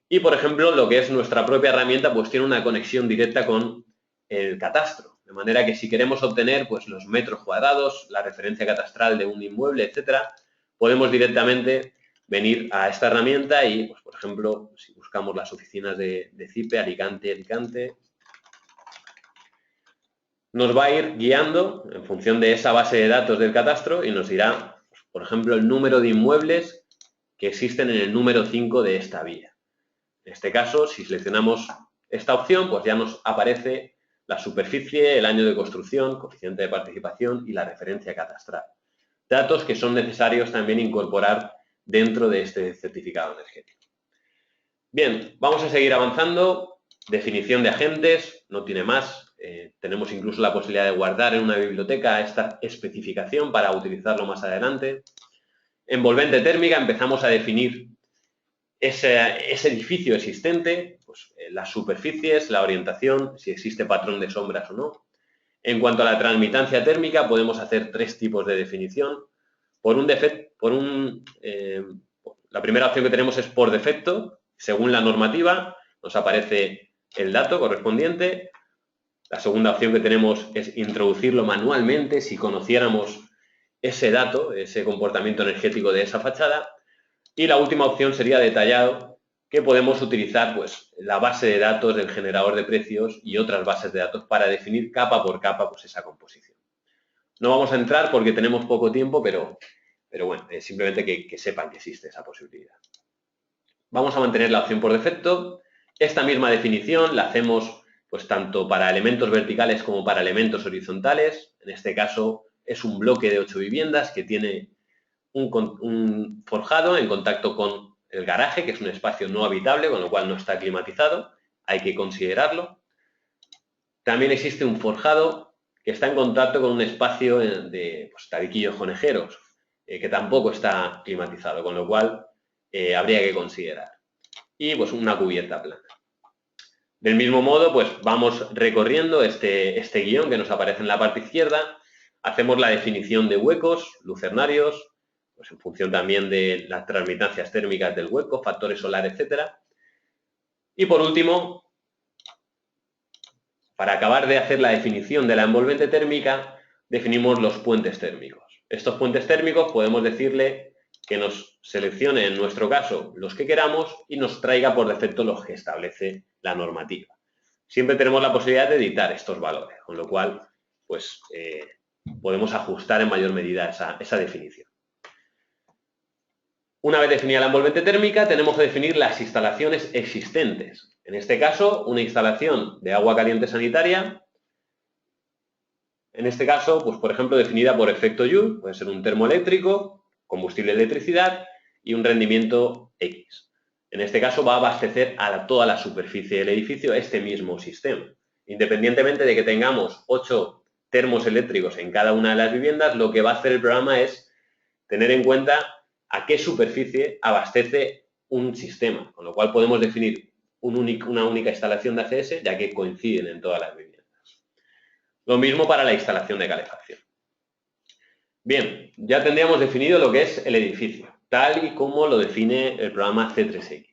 Speaker 1: Y por ejemplo, lo que es nuestra propia herramienta, pues tiene una conexión directa con el catastro, de manera que si queremos obtener pues los metros cuadrados, la referencia catastral de un inmueble, etcétera, podemos directamente venir a esta herramienta y, pues, por ejemplo, si buscamos las oficinas de CIPE, Alicante, nos va a ir guiando en función de esa base de datos del catastro y nos dirá, pues, por ejemplo, el número de inmuebles que existen en el número 5 de esta vía. En este caso, si seleccionamos esta opción, pues ya nos aparece la superficie, el año de construcción, coeficiente de participación y la referencia catastral. Datos que son necesarios también incorporar dentro de este certificado energético. Bien, vamos a seguir avanzando. Definición de agentes, no tiene más. Tenemos incluso la posibilidad de guardar en una biblioteca esta especificación para utilizarlo más adelante. Envolvente térmica, empezamos a definir ese edificio existente, pues, las superficies, la orientación, si existe patrón de sombras o no. En cuanto a la transmitancia térmica, podemos hacer tres tipos de definición. La primera opción que tenemos es por defecto. Según la normativa, nos aparece el dato correspondiente. La segunda opción que tenemos es introducirlo manualmente si conociéramos ese dato, ese comportamiento energético de esa fachada. Y la última opción sería detallado, que podemos utilizar pues, la base de datos del generador de precios y otras bases de datos para definir capa por capa pues, esa composición. No vamos a entrar porque tenemos poco tiempo, pero bueno, simplemente que sepan que existe esa posibilidad. Vamos a mantener la opción por defecto. Esta misma definición la hacemos pues, tanto para elementos verticales como para elementos horizontales. En este caso es un bloque de 8 viviendas que tiene un forjado en contacto con el garaje, que es un espacio no habitable, con lo cual no está climatizado. Hay que considerarlo. También existe un forjado que está en contacto con un espacio de pues, tabiquillos conejeros, que tampoco está climatizado, con lo cual habría que considerar. Y pues una cubierta plana. Del mismo modo, pues vamos recorriendo este guión que nos aparece en la parte izquierda. Hacemos la definición de huecos, lucernarios, pues en función también de las transmitancias térmicas del hueco, factores solares, etcétera. Y por último, para acabar de hacer la definición de la envolvente térmica, definimos los puentes térmicos. Estos puentes térmicos podemos decirle que nos seleccione, en nuestro caso, los que queramos y nos traiga por defecto los que establece la normativa. Siempre tenemos la posibilidad de editar estos valores, con lo cual pues, podemos ajustar en mayor medida esa definición. Una vez definida la envolvente térmica, tenemos que definir las instalaciones existentes. En este caso, una instalación de agua caliente sanitaria, en este caso, pues por ejemplo, definida por efecto Joule, puede ser un termoeléctrico, combustible de electricidad y un rendimiento X. En este caso va a abastecer a toda la superficie del edificio este mismo sistema. Independientemente de que tengamos 8 termos eléctricos en cada una de las viviendas, lo que va a hacer el programa es tener en cuenta a qué superficie abastece un sistema, con lo cual podemos definir una única instalación de ACS, ya que coinciden en todas las viviendas. Lo mismo para la instalación de calefacción. Bien, ya tendríamos definido lo que es el edificio, tal y como lo define el programa C3X.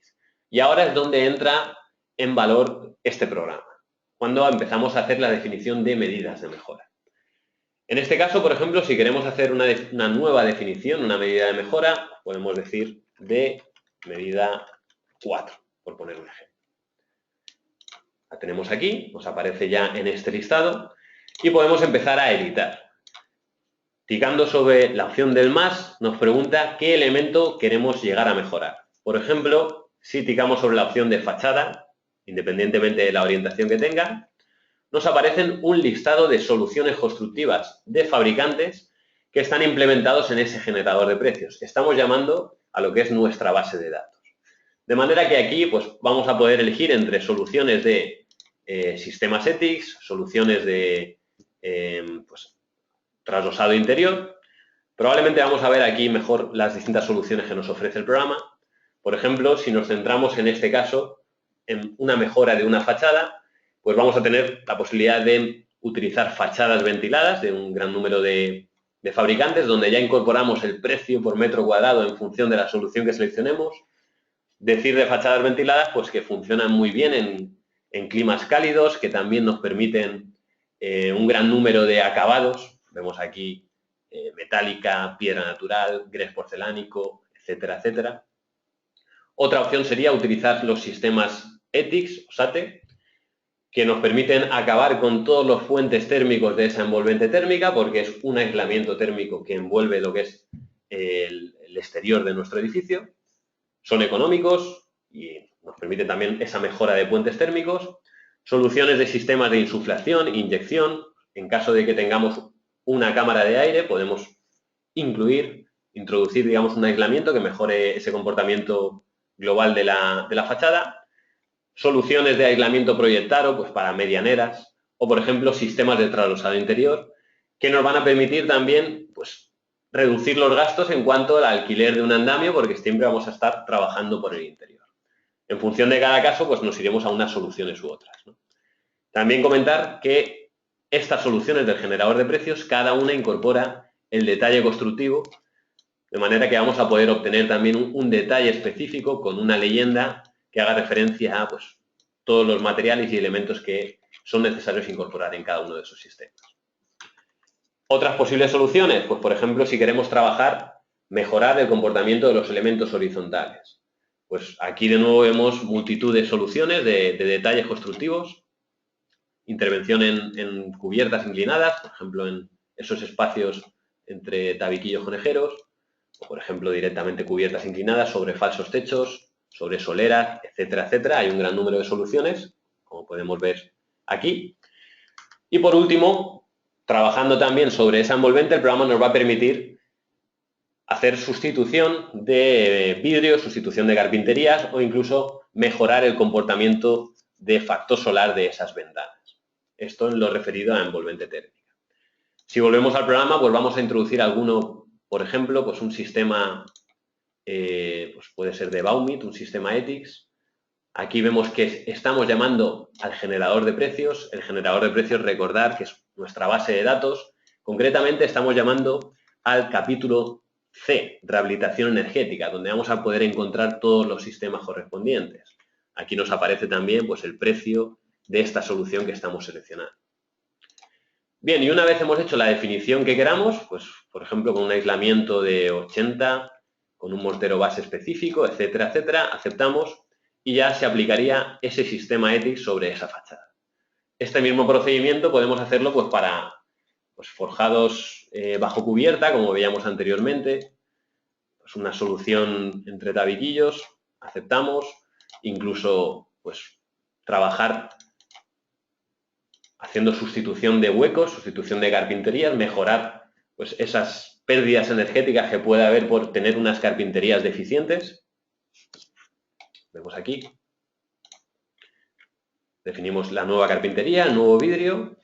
Speaker 1: Y ahora es donde entra en valor este programa, cuando empezamos a hacer la definición de medidas de mejora. En este caso, por ejemplo, si queremos hacer una nueva definición, una medida de mejora, podemos decir de medida 4, por poner un ejemplo. La tenemos aquí, nos aparece ya en este listado y podemos empezar a editar. Ticando sobre la opción del más, nos pregunta qué elemento queremos llegar a mejorar. Por ejemplo, si ticamos sobre la opción de fachada, independientemente de la orientación que tenga, nos aparecen un listado de soluciones constructivas de fabricantes que están implementados en ese generador de precios. Estamos llamando a lo que es nuestra base de datos. De manera que aquí pues, vamos a poder elegir entre soluciones de sistemas ETICS, soluciones de pues, trasdosado interior. Probablemente vamos a ver aquí mejor las distintas soluciones que nos ofrece el programa. Por ejemplo, si nos centramos en este caso en una mejora de una fachada, pues vamos a tener la posibilidad de utilizar fachadas ventiladas de un gran número de fabricantes, donde ya incorporamos el precio por metro cuadrado en función de la solución que seleccionemos. Decir de fachadas ventiladas, pues que funcionan muy bien en climas cálidos, que también nos permiten un gran número de acabados. Vemos aquí metálica, piedra natural, grés porcelánico, etcétera, etcétera. Otra opción sería utilizar los sistemas ETICS o SATE, que nos permiten acabar con todos los fuentes térmicos de esa envolvente térmica, porque es un aislamiento térmico que envuelve lo que es el exterior de nuestro edificio. Son económicos y nos permiten también esa mejora de puentes térmicos. Soluciones de sistemas de insuflación, inyección. En caso de que tengamos una cámara de aire, podemos introducir, digamos, un aislamiento que mejore ese comportamiento global de la fachada. Soluciones de aislamiento proyectado, pues para medianeras, o por ejemplo, sistemas de trasdosado interior, que nos van a permitir también, pues, reducir los gastos en cuanto al alquiler de un andamio, porque siempre vamos a estar trabajando por el interior. En función de cada caso, pues nos iremos a unas soluciones u otras, ¿no? También comentar que estas soluciones del generador de precios, cada una incorpora el detalle constructivo, de manera que vamos a poder obtener también un detalle específico con una leyenda que haga referencia a pues, todos los materiales y elementos que son necesarios incorporar en cada uno de esos sistemas. Otras posibles soluciones, pues por ejemplo, si queremos mejorar el comportamiento de los elementos horizontales. Pues aquí de nuevo vemos multitud de soluciones de detalles constructivos, intervención en cubiertas inclinadas, por ejemplo, en esos espacios entre tabiquillos conejeros, o por ejemplo directamente cubiertas inclinadas sobre falsos techos, sobre soleras, etcétera, etcétera. Hay un gran número de soluciones, como podemos ver aquí. Y por último, trabajando también sobre esa envolvente, el programa nos va a permitir hacer sustitución de vidrio, sustitución de carpinterías o incluso mejorar el comportamiento de factor solar de esas ventanas. Esto en lo referido a envolvente térmica. Si volvemos al programa, pues vamos a introducir alguno, por ejemplo, pues un sistema, pues puede ser de Baumit, un sistema ETICS. Aquí vemos que estamos llamando al generador de precios. El generador de precios, recordar que es nuestra base de datos. Concretamente estamos llamando al capítulo C, rehabilitación energética, donde vamos a poder encontrar todos los sistemas correspondientes. Aquí nos aparece también pues, el precio de esta solución que estamos seleccionando. Bien, y una vez hemos hecho la definición que queramos, pues por ejemplo con un aislamiento de 80, con un mortero base específico, etcétera, etcétera, aceptamos y ya se aplicaría ese sistema ETICS sobre esa fachada. Este mismo procedimiento podemos hacerlo pues para pues, forjados bajo cubierta, como veíamos anteriormente, pues una solución entre tabiquillos, aceptamos, incluso pues trabajar haciendo sustitución de huecos, sustitución de carpinterías, mejorar pues, esas pérdidas energéticas que puede haber por tener unas carpinterías deficientes. Vemos aquí. Definimos la nueva carpintería, el nuevo vidrio.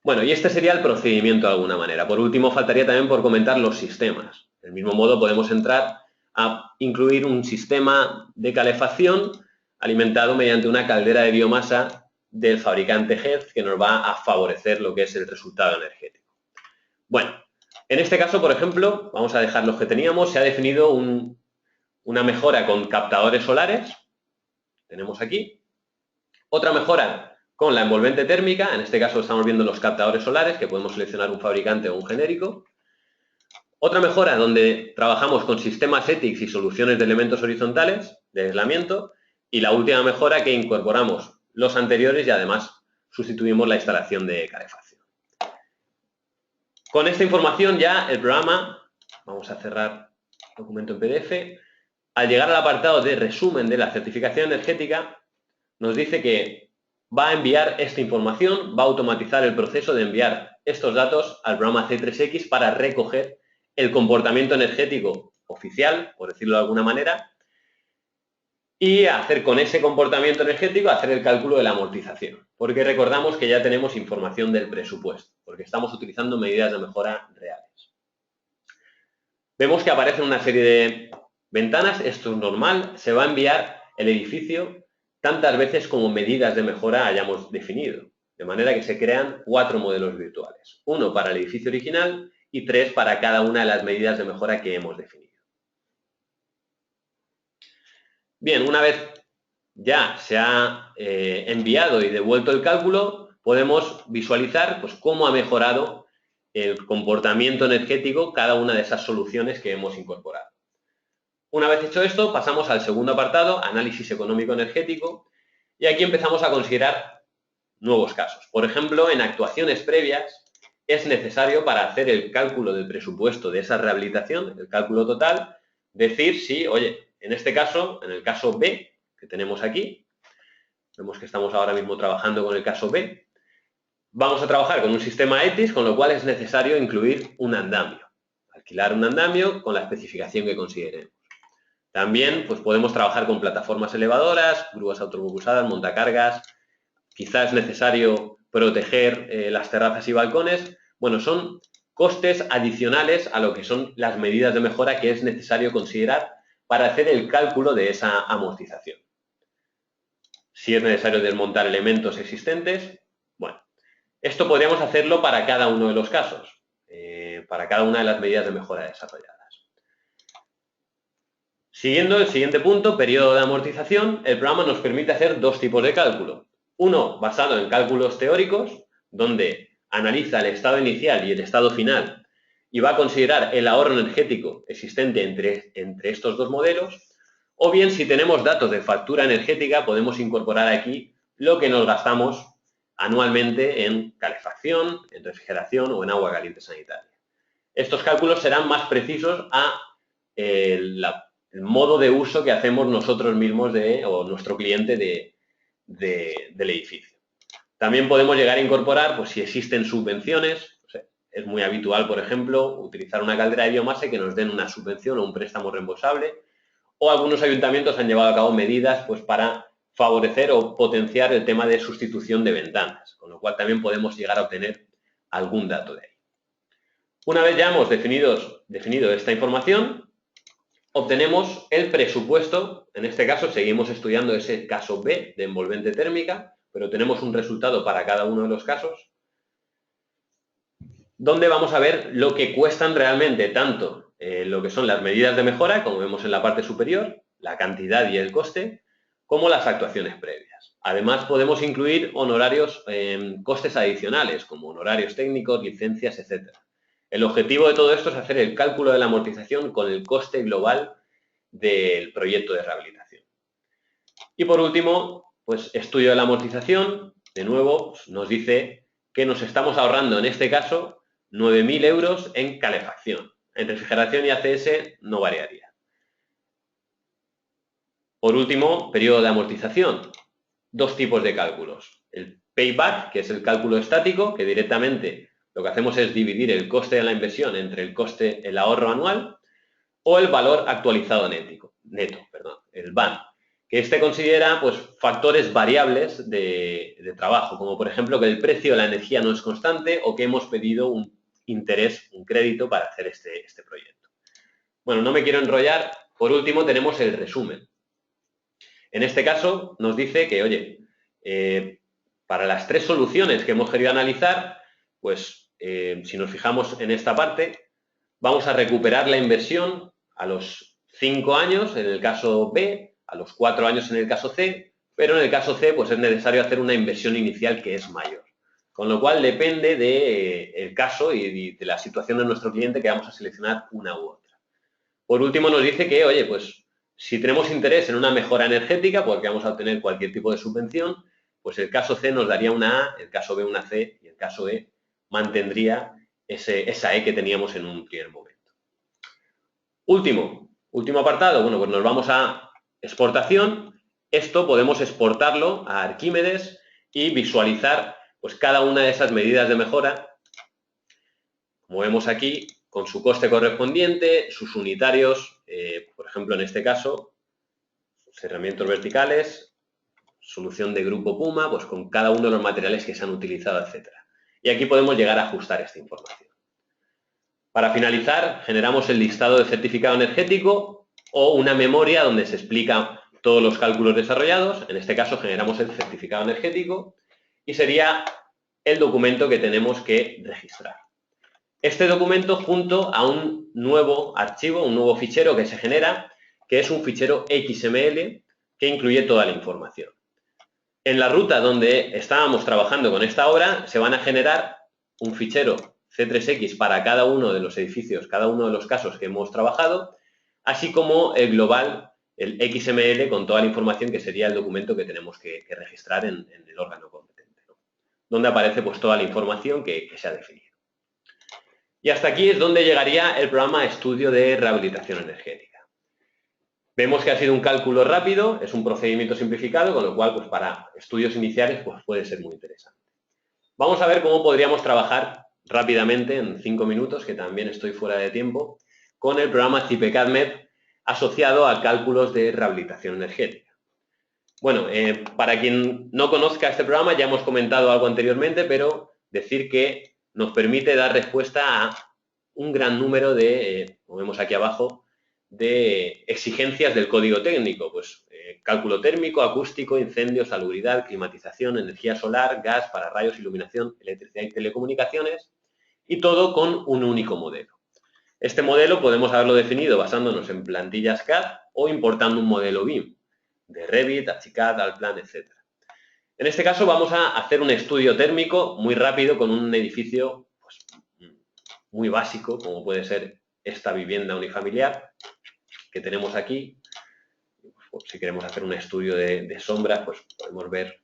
Speaker 1: Bueno, y este sería el procedimiento de alguna manera. Por último, faltaría también por comentar los sistemas. Del mismo modo, podemos entrar a incluir un sistema de calefacción alimentado mediante una caldera de biomasa del fabricante Hertz que nos va a favorecer lo que es el resultado energético. Bueno, en este caso, por ejemplo, vamos a dejar los que teníamos. Se ha definido una mejora con captadores solares. Tenemos aquí. Otra mejora con la envolvente térmica. En este caso estamos viendo los captadores solares, que podemos seleccionar un fabricante o un genérico. Otra mejora donde trabajamos con sistemas ETICS y soluciones de elementos horizontales de aislamiento. Y la última mejora, que incorporamos los anteriores y además sustituimos la instalación de calefacción. Con esta información ya el programa, vamos a cerrar el documento en PDF, al llegar al apartado de resumen de la certificación energética, nos dice que va a enviar esta información, va a automatizar el proceso de enviar estos datos al programa C3X para recoger el comportamiento energético oficial, por decirlo de alguna manera, y hacer con ese comportamiento energético, hacer el cálculo de la amortización. Porque recordamos que ya tenemos información del presupuesto, porque estamos utilizando medidas de mejora reales. Vemos que aparecen una serie de ventanas, esto es normal, se va a enviar el edificio tantas veces como medidas de mejora hayamos definido, de manera que se crean 4 modelos virtuales, 1 para el edificio original y 3 para cada una de las medidas de mejora que hemos definido. Bien, una vez ya se ha enviado y devuelto el cálculo, podemos visualizar pues, cómo ha mejorado el comportamiento energético cada una de esas soluciones que hemos incorporado. Una vez hecho esto, pasamos al segundo apartado, análisis económico energético, y aquí empezamos a considerar nuevos casos. Por ejemplo, en actuaciones previas es necesario, para hacer el cálculo del presupuesto de esa rehabilitación, el cálculo total, decir si, oye, en este caso, en el caso B, que tenemos aquí, vemos que estamos ahora mismo trabajando con el caso B, vamos a trabajar con un sistema ETICS, con lo cual es necesario incluir un andamio, alquilar un andamio con la especificación que consideremos. También pues, podemos trabajar con plataformas elevadoras, grúas autopropulsadas, montacargas, quizás es necesario proteger las terrazas y balcones. Bueno, son costes adicionales a lo que son las medidas de mejora que es necesario considerar para hacer el cálculo de esa amortización. Si es necesario desmontar elementos existentes, bueno, esto podríamos hacerlo para cada uno de los casos, para cada una de las medidas de mejora desarrolladas. Siguiendo el siguiente punto, periodo de amortización, el programa nos permite hacer 2 tipos de cálculo. Uno basado en cálculos teóricos, donde analiza el estado inicial y el estado final y va a considerar el ahorro energético existente entre estos 2 modelos. O bien, si tenemos datos de factura energética, podemos incorporar aquí lo que nos gastamos anualmente en calefacción, en refrigeración o en agua caliente sanitaria. Estos cálculos serán más precisos a el modo de uso que hacemos nosotros mismos o nuestro cliente del edificio. También podemos llegar a incorporar, pues si existen subvenciones, o sea, es muy habitual, por ejemplo, utilizar una caldera de biomasa y que nos den una subvención o un préstamo reembolsable, o algunos ayuntamientos han llevado a cabo medidas pues, para favorecer o potenciar el tema de sustitución de ventanas, con lo cual también podemos llegar a obtener algún dato de ahí. Una vez ya hemos definido esta información, obtenemos el presupuesto. En este caso seguimos estudiando ese caso B de envolvente térmica, pero tenemos un resultado para cada uno de los casos, donde vamos a ver lo que cuestan realmente tanto lo que son las medidas de mejora, como vemos en la parte superior, la cantidad y el coste, como las actuaciones previas. Además, podemos incluir honorarios, costes adicionales, como honorarios técnicos, licencias, etc. El objetivo de todo esto es hacer el cálculo de la amortización con el coste global del proyecto de rehabilitación. Y por último, pues estudio de la amortización, de nuevo, pues, nos dice que nos estamos ahorrando en este caso 9.000 euros en calefacción. En refrigeración y ACS no variaría. Por último, periodo de amortización. 2 tipos de cálculos. El payback, que es el cálculo estático, que directamente lo que hacemos es dividir el coste de la inversión entre el ahorro anual, o el valor actualizado neto, el VAN, que este considera pues, factores variables de trabajo, como por ejemplo que el precio de la energía no es constante o que hemos pedido un interés, un crédito para hacer este proyecto. Bueno, no me quiero enrollar. Por último, tenemos el resumen. En este caso, nos dice que, oye, para las 3 soluciones que hemos querido analizar, pues si nos fijamos en esta parte, vamos a recuperar la inversión a los 5 años en el caso B, a los 4 años en el caso C, pero en el caso C, pues es necesario hacer una inversión inicial que es mayor. Con lo cual depende del caso y de la situación de nuestro cliente que vamos a seleccionar una u otra. Por último nos dice que, oye, pues si tenemos interés en una mejora energética, porque vamos a obtener cualquier tipo de subvención, pues el caso C nos daría una A, el caso B una C y el caso E mantendría esa E que teníamos en un primer momento. Último apartado, bueno, pues nos vamos a exportación. Esto podemos exportarlo a Arquímedes y visualizar pues cada una de esas medidas de mejora, como vemos aquí, con su coste correspondiente, sus unitarios, por ejemplo, en este caso, cerramientos verticales, solución de grupo Puma, pues con cada uno de los materiales que se han utilizado, etc. Y aquí podemos llegar a ajustar esta información. Para finalizar, generamos el listado de certificado energético o una memoria donde se explica todos los cálculos desarrollados. En este caso generamos el certificado energético y sería el documento que tenemos que registrar. Este documento junto a un nuevo archivo, un nuevo fichero que se genera, que es un fichero XML que incluye toda la información. En la ruta donde estábamos trabajando con esta obra se van a generar un fichero C3X para cada uno de los edificios, cada uno de los casos que hemos trabajado, así como el global, el XML con toda la información que sería el documento que tenemos que registrar en el órgano competente, ¿no? Donde aparece pues toda la información que se ha definido. Y hasta aquí es donde llegaría el programa Estudio de Rehabilitación Energética. Vemos que ha sido un cálculo rápido, es un procedimiento simplificado, con lo cual pues para estudios iniciales pues puede ser muy interesante. Vamos a ver cómo podríamos trabajar rápidamente, en 5 minutos, que también estoy fuera de tiempo, con el programa CIPE-CADMET asociado a cálculos de rehabilitación energética. Bueno, para quien no conozca este programa, ya hemos comentado algo anteriormente, pero decir que nos permite dar respuesta a un gran número de, como vemos aquí abajo, de exigencias del código técnico, pues cálculo térmico, acústico, incendio, salubridad, climatización, energía solar, gas, pararrayos, iluminación, electricidad y telecomunicaciones, y todo con un único modelo. Este modelo podemos haberlo definido basándonos en plantillas CAD o importando un modelo BIM, de Revit, Archicad, Allplan, etc. En este caso vamos a hacer un estudio térmico muy rápido con un edificio pues, muy básico, como puede ser esta vivienda unifamiliar que tenemos aquí. Pues, si queremos hacer un estudio de sombras, pues podemos ver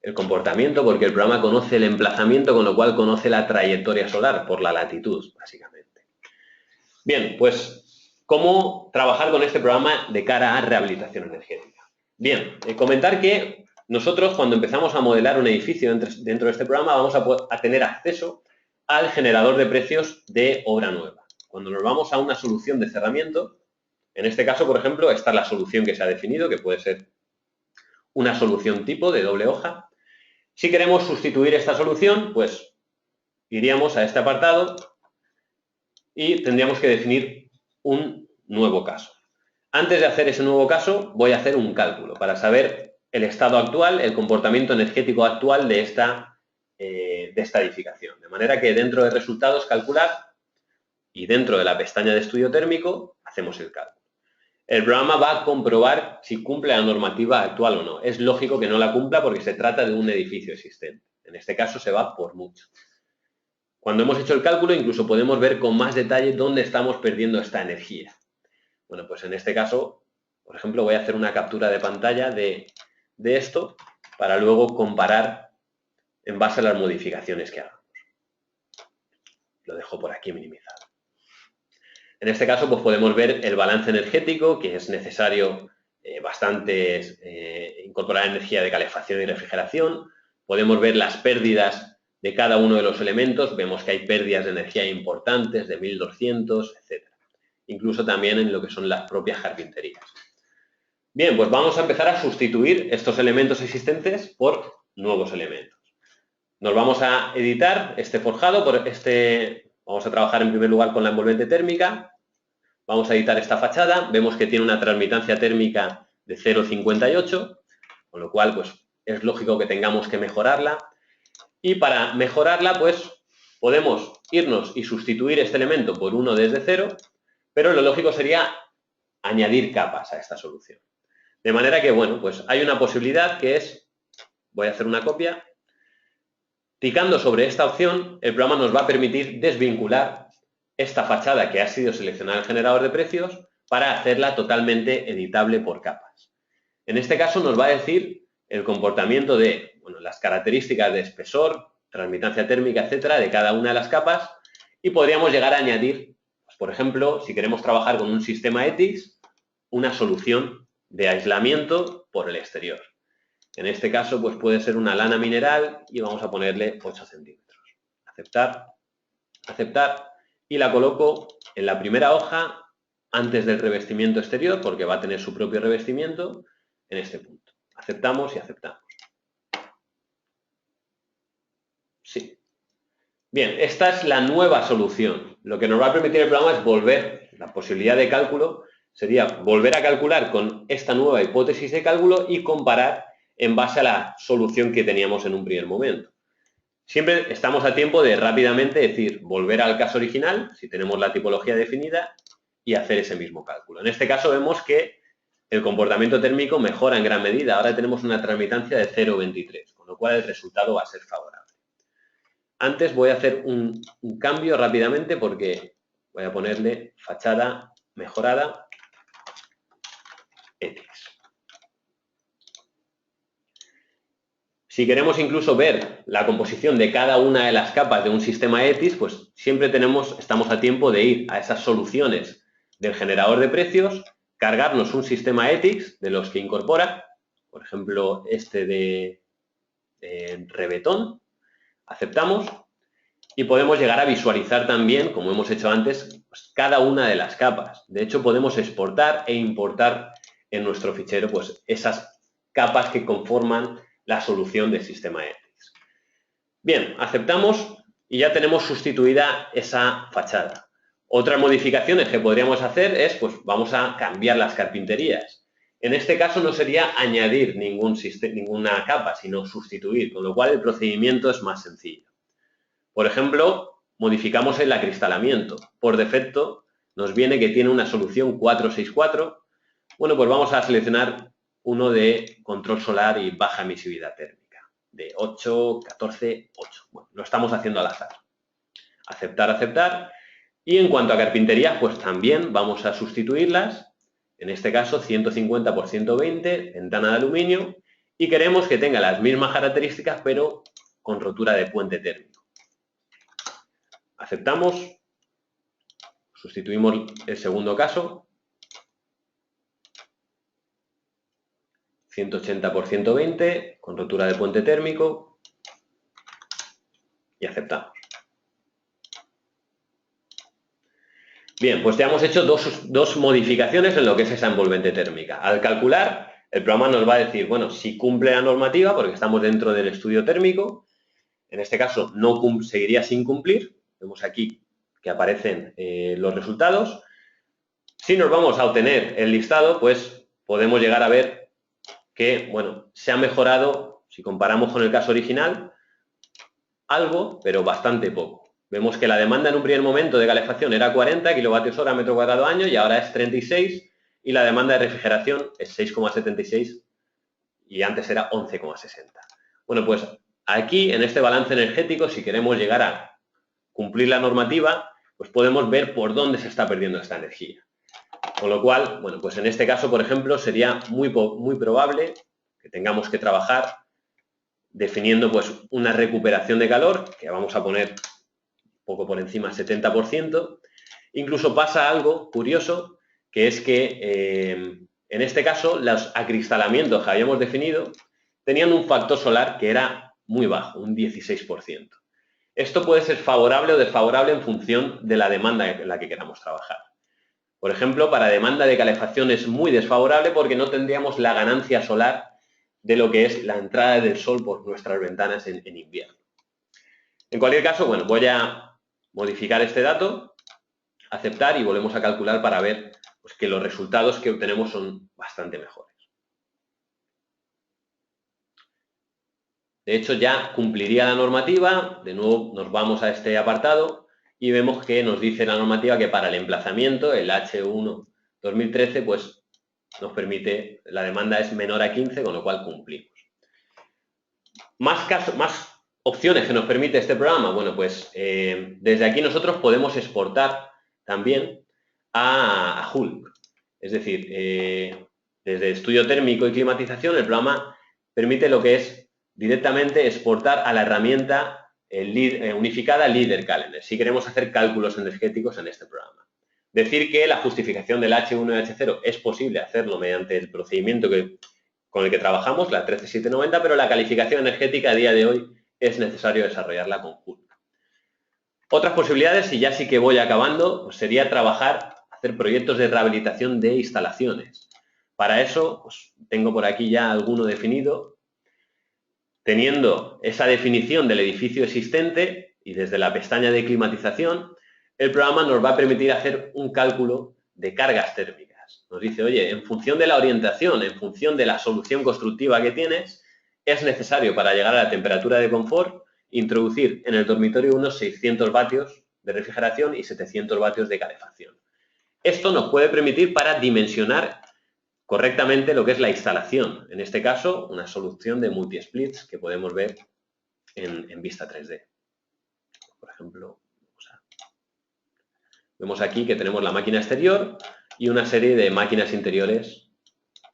Speaker 1: el comportamiento, porque el programa conoce el emplazamiento, con lo cual conoce la trayectoria solar por la latitud, básicamente. Bien, pues, ¿cómo trabajar con este programa de cara a rehabilitación energética? Bien, comentar que nosotros cuando empezamos a modelar un edificio dentro de este programa vamos a tener acceso al generador de precios de obra nueva. Cuando nos vamos a una solución de cerramiento, en este caso, por ejemplo, está la solución que se ha definido, que puede ser una solución tipo de doble hoja. Si queremos sustituir esta solución, pues iríamos a este apartado y tendríamos que definir un nuevo caso. Antes de hacer ese nuevo caso, voy a hacer un cálculo para saber el estado actual, el comportamiento energético actual de esta edificación. De manera que dentro de resultados calcular y dentro de la pestaña de estudio térmico hacemos el cálculo. El programa va a comprobar si cumple la normativa actual o no. Es lógico que no la cumpla porque se trata de un edificio existente. En este caso se va por mucho. Cuando hemos hecho el cálculo, incluso podemos ver con más detalle dónde estamos perdiendo esta energía. Bueno, pues en este caso, por ejemplo, voy a hacer una captura de pantalla de esto para luego comparar en base a las modificaciones que hagamos. Lo dejo por aquí minimizado. En este caso, pues podemos ver el balance energético, que es necesario incorporar energía de calefacción y refrigeración. Podemos ver las pérdidas de cada uno de los elementos. Vemos que hay pérdidas de energía importantes, de 1200, etc. Incluso también en lo que son las propias carpinterías. Bien, pues vamos a empezar a sustituir estos elementos existentes por nuevos elementos. Nos vamos a editar este forjado, vamos a trabajar en primer lugar con la envolvente térmica. Vamos a editar esta fachada, vemos que tiene una transmitancia térmica de 0,58, con lo cual pues, es lógico que tengamos que mejorarla. Y para mejorarla, pues podemos irnos y sustituir este elemento por uno desde cero, pero lo lógico sería añadir capas a esta solución. De manera que, bueno, pues hay una posibilidad que es, voy a hacer una copia, ticando sobre esta opción, el programa nos va a permitir desvincular esta fachada que ha sido seleccionada en el generador de precios para hacerla totalmente editable por capas. En este caso nos va a decir el comportamiento de, bueno, las características de espesor, transmitancia térmica, etcétera, de cada una de las capas, y podríamos llegar a añadir, pues, por ejemplo, si queremos trabajar con un sistema ETICS, una solución de aislamiento por el exterior. En este caso, pues puede ser una lana mineral y vamos a ponerle 8 centímetros. Aceptar, aceptar, y la coloco en la primera hoja antes del revestimiento exterior, porque va a tener su propio revestimiento en este punto. Aceptamos y aceptamos. Sí. Bien, esta es la nueva solución. Lo que nos va a permitir el programa es volver, la posibilidad de cálculo sería volver a calcular con esta nueva hipótesis de cálculo y comparar en base a la solución que teníamos en un primer momento. Siempre estamos a tiempo de rápidamente decir, volver al caso original, si tenemos la tipología definida, y hacer ese mismo cálculo. En este caso vemos que el comportamiento térmico mejora en gran medida. Ahora tenemos una transmitancia de 0,23, con lo cual el resultado va a ser favorable. Antes voy a hacer un cambio rápidamente porque voy a ponerle fachada mejorada ETICS. Si queremos incluso ver la composición de cada una de las capas de un sistema ETICS, pues siempre estamos a tiempo de ir a esas soluciones del generador de precios, cargarnos un sistema ETICS de los que incorpora, por ejemplo, este de Revitón, aceptamos, y podemos llegar a visualizar también, como hemos hecho antes, pues cada una de las capas. De hecho, podemos exportar e importar en nuestro fichero pues esas capas que conforman la solución del sistema ETICS. Bien, aceptamos y ya tenemos sustituida esa fachada. Otras modificaciones que podríamos hacer es, pues vamos a cambiar las carpinterías. En este caso no sería añadir ninguna capa, sino sustituir, con lo cual el procedimiento es más sencillo. Por ejemplo, modificamos el acristalamiento. Por defecto nos viene que tiene una solución 464. Bueno, pues vamos a seleccionar uno de control solar y baja emisividad térmica, de 8, 14, 8. Bueno, lo estamos haciendo al azar. Aceptar, aceptar. Y en cuanto a carpintería, pues también vamos a sustituirlas. En este caso, 150 por 120, ventana de aluminio. Y queremos que tenga las mismas características, pero con rotura de puente térmico. Aceptamos, sustituimos el segundo caso, 180 por 120, con rotura de puente térmico, y aceptamos. Bien, pues ya hemos hecho dos modificaciones en lo que es esa envolvente térmica. Al calcular, el programa nos va a decir, bueno, si cumple la normativa, porque estamos dentro del estudio térmico, en este caso no seguiría sin cumplir. Vemos aquí que aparecen los resultados. Si nos vamos a obtener el listado, pues podemos llegar a ver que, bueno, se ha mejorado, si comparamos con el caso original, algo, pero bastante poco. Vemos que la demanda en un primer momento de calefacción era 40 kilovatios hora metro cuadrado año y ahora es 36, y la demanda de refrigeración es 6,76 y antes era 11,60. Bueno, pues aquí, en este balance energético, si queremos llegar a cumplir la normativa, pues podemos ver por dónde se está perdiendo esta energía. Con lo cual, bueno, pues en este caso, por ejemplo, sería muy probable que tengamos que trabajar definiendo pues una recuperación de calor, que vamos a poner un poco por encima, 70%. Incluso pasa algo curioso, que es que en este caso los acristalamientos que habíamos definido tenían un factor solar que era muy bajo, un 16%. Esto puede ser favorable o desfavorable en función de la demanda en la que queramos trabajar. Por ejemplo, para demanda de calefacción es muy desfavorable porque no tendríamos la ganancia solar de lo que es la entrada del sol por nuestras ventanas en invierno. En cualquier caso, bueno, voy a modificar este dato, aceptar y volvemos a calcular para ver pues, que los resultados que obtenemos son bastante mejores. De hecho, ya cumpliría la normativa. De nuevo nos vamos a este apartado y vemos que nos dice la normativa que para el emplazamiento, el H1 2013, pues nos permite, la demanda es menor a 15, con lo cual cumplimos. Más opciones que nos permite este programa. Bueno, pues desde aquí nosotros podemos exportar también a Hulk. Es decir, desde estudio térmico y climatización, el programa permite lo que es directamente exportar a la herramienta unificada Leader Calendar, si queremos hacer cálculos energéticos en este programa. Decir que la justificación del H1 y H0 es posible hacerlo mediante el procedimiento con el que trabajamos, la 13790, pero la calificación energética a día de hoy es necesario desarrollarla con Hulk. Otras posibilidades, y ya sí que voy acabando, pues sería hacer proyectos de rehabilitación de instalaciones. Para eso, pues, tengo por aquí ya alguno definido. Teniendo esa definición del edificio existente y desde la pestaña de climatización, el programa nos va a permitir hacer un cálculo de cargas térmicas. Nos dice, oye, en función de la orientación, en función de la solución constructiva que tienes, es necesario para llegar a la temperatura de confort introducir en el dormitorio unos 600 vatios de refrigeración y 700 vatios de calefacción. Esto nos puede permitir para dimensionar correctamente lo que es la instalación. En este caso, una solución de multi-splits que podemos ver en vista 3D. Por ejemplo, vemos aquí que tenemos la máquina exterior y una serie de máquinas interiores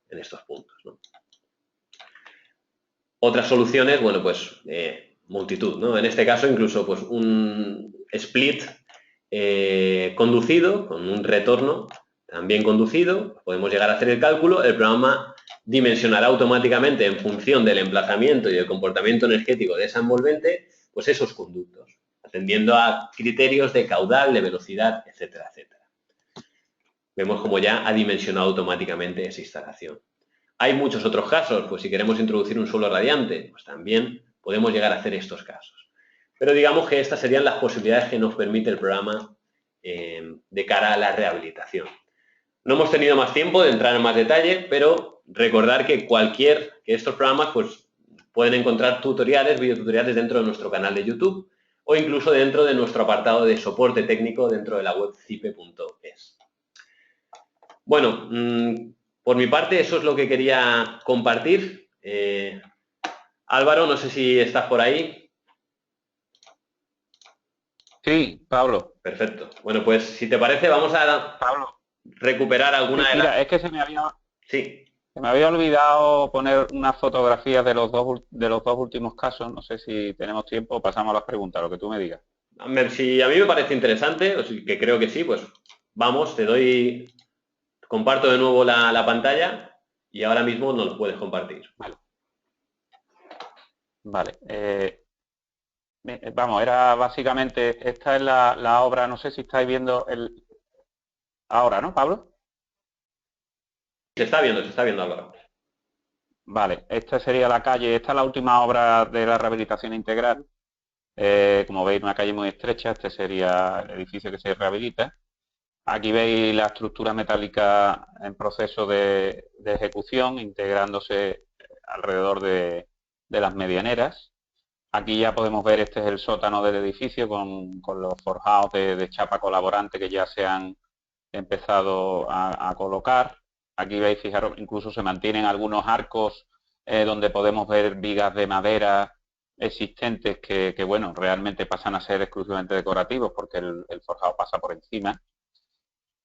Speaker 1: en estos puntos, ¿no? Otras soluciones, bueno, pues multitud, ¿no? En este caso, incluso pues un split conducido, con un retorno también conducido, podemos llegar a hacer el cálculo, el programa dimensionará automáticamente en función del emplazamiento y del comportamiento energético de esa envolvente, pues esos conductos, atendiendo a criterios de caudal, de velocidad, etcétera, etcétera. Vemos como ya ha dimensionado automáticamente esa instalación. Hay muchos otros casos, pues si queremos introducir un suelo radiante, pues también podemos llegar a hacer estos casos. Pero digamos que estas serían las posibilidades que nos permite el programa de cara a la rehabilitación. No hemos tenido más tiempo de entrar en más detalle, pero recordar que estos programas pues, pueden encontrar videotutoriales dentro de nuestro canal de YouTube o incluso dentro de nuestro apartado de soporte técnico dentro de la web cipe.es. Bueno, por mi parte eso es lo que quería compartir. Álvaro, no sé si estás por ahí.
Speaker 3: Sí, Pablo.
Speaker 1: Perfecto. Bueno, pues si te parece vamos a recuperar alguna de las...
Speaker 3: Mira, es que se me había
Speaker 1: Sí.
Speaker 3: Se me había olvidado poner unas fotografías de los dos últimos casos. No sé si tenemos tiempo o pasamos a las preguntas, lo que tú me digas.
Speaker 1: Si a mí me parece interesante, o si, que creo que sí, pues vamos, comparto de nuevo la pantalla y ahora mismo nos lo puedes compartir.
Speaker 3: Vale. Vamos, era básicamente, esta es la obra, no sé si estáis viendo ahora, ¿no, Pablo?
Speaker 1: Se está viendo, Álvaro.
Speaker 3: Vale, esta sería la calle, esta es la última obra de la rehabilitación integral. Como veis, una calle muy estrecha, este sería el edificio que se rehabilita. Aquí veis la estructura metálica en proceso de ejecución, integrándose alrededor de las medianeras. Aquí ya podemos ver, este es el sótano del edificio con los forjados de chapa colaborante que ya se han empezado a colocar. Aquí veis, fijaros, incluso se mantienen algunos arcos donde podemos ver vigas de madera existentes que bueno, realmente pasan a ser exclusivamente decorativos porque el forjado pasa por encima.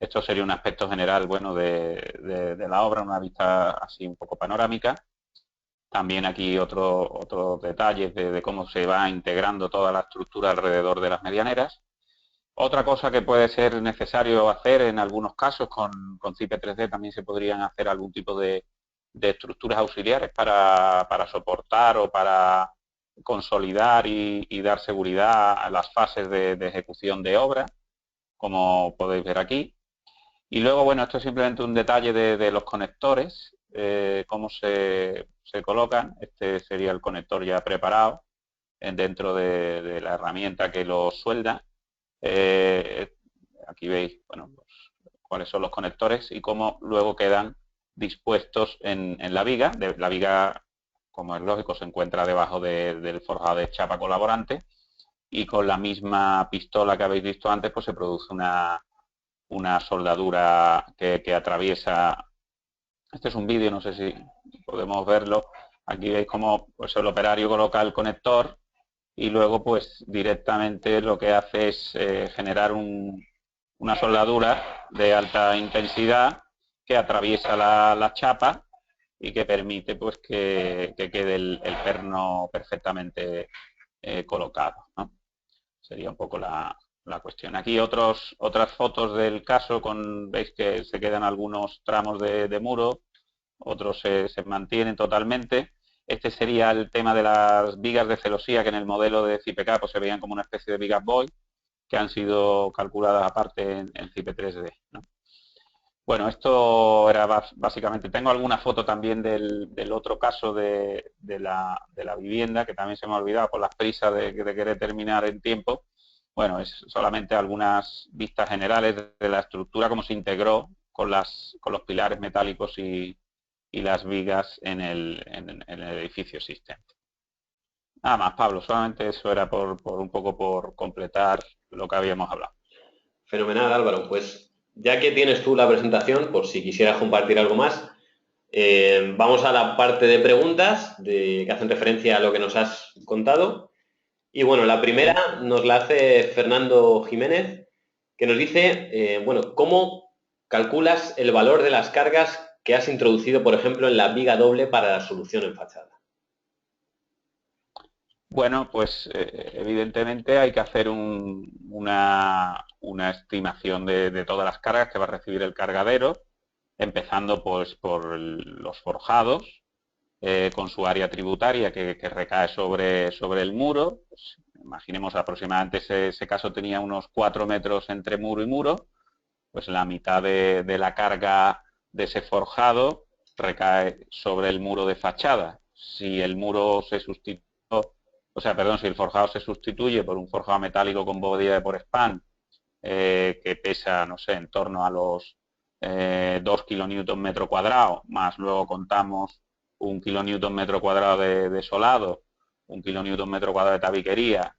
Speaker 3: Esto sería un aspecto general, bueno, de la obra, una vista así un poco panorámica. También aquí otros detalles de cómo se va integrando toda la estructura alrededor de las medianeras. Otra cosa que puede ser necesario hacer en algunos casos, con CIPE 3D también se podrían hacer algún tipo de estructuras auxiliares para soportar o para consolidar y dar seguridad a las fases de ejecución de obra, como podéis ver aquí. Y luego, bueno, esto es simplemente un detalle de los conectores, cómo se colocan. Este sería el conector ya preparado dentro de la herramienta que lo suelda. Aquí veis, bueno, cuáles son los conectores y cómo luego quedan dispuestos en la viga. La viga, como es lógico, se encuentra debajo del forjado de chapa colaborante y con la misma pistola que habéis visto antes, pues se produce una soldadura que atraviesa Este es un vídeo, no sé si podemos verlo. Aquí veis cómo pues, el operario coloca el conector y luego pues directamente lo que hace es generar una soldadura de alta intensidad que atraviesa la chapa y que permite pues que quede el perno perfectamente colocado, ¿no? Sería un poco la cuestión. Aquí otras fotos del caso, veis que se quedan algunos tramos de muro, otros se mantienen totalmente. Este sería el tema de las vigas de celosía, que en el modelo de CIPK pues, se veían como una especie de vigas Boy, que han sido calculadas aparte en CIP 3D, ¿no? Bueno, esto era básicamente. Tengo alguna foto también del otro caso de la vivienda, que también se me ha olvidado por las prisas de querer terminar en tiempo. Bueno, es solamente algunas vistas generales de la estructura, cómo se integró con los pilares metálicos y las vigas en el edificio existente. Nada más, Pablo, solamente eso era por un poco por completar lo que habíamos hablado.
Speaker 1: Fenomenal, Álvaro. Pues ya que tienes tú la presentación, por si quisieras compartir algo más, vamos a la parte de preguntas que hacen referencia a lo que nos has contado. Y bueno, la primera nos la hace Fernando Jiménez, que nos dice, bueno, ¿cómo calculas el valor de las cargas que has introducido, por ejemplo, en la viga doble para la solución en fachada?
Speaker 3: Bueno, pues evidentemente hay que hacer una estimación de todas las cargas que va a recibir el cargadero, empezando pues por los forjados, con su área tributaria que recae sobre el muro. Pues, imaginemos aproximadamente ese caso tenía unos 4 metros entre muro y muro, pues la mitad de la carga de ese forjado recae sobre el muro de fachada. Si el muro se sustituye, si el forjado se sustituye por un forjado metálico con bobadilla de por span, que pesa, no sé, en torno a los 2 kilonewton metro cuadrado, más luego contamos 1 kilonewton metro cuadrado de solado, 1 kilonewton metro cuadrado de tabiquería,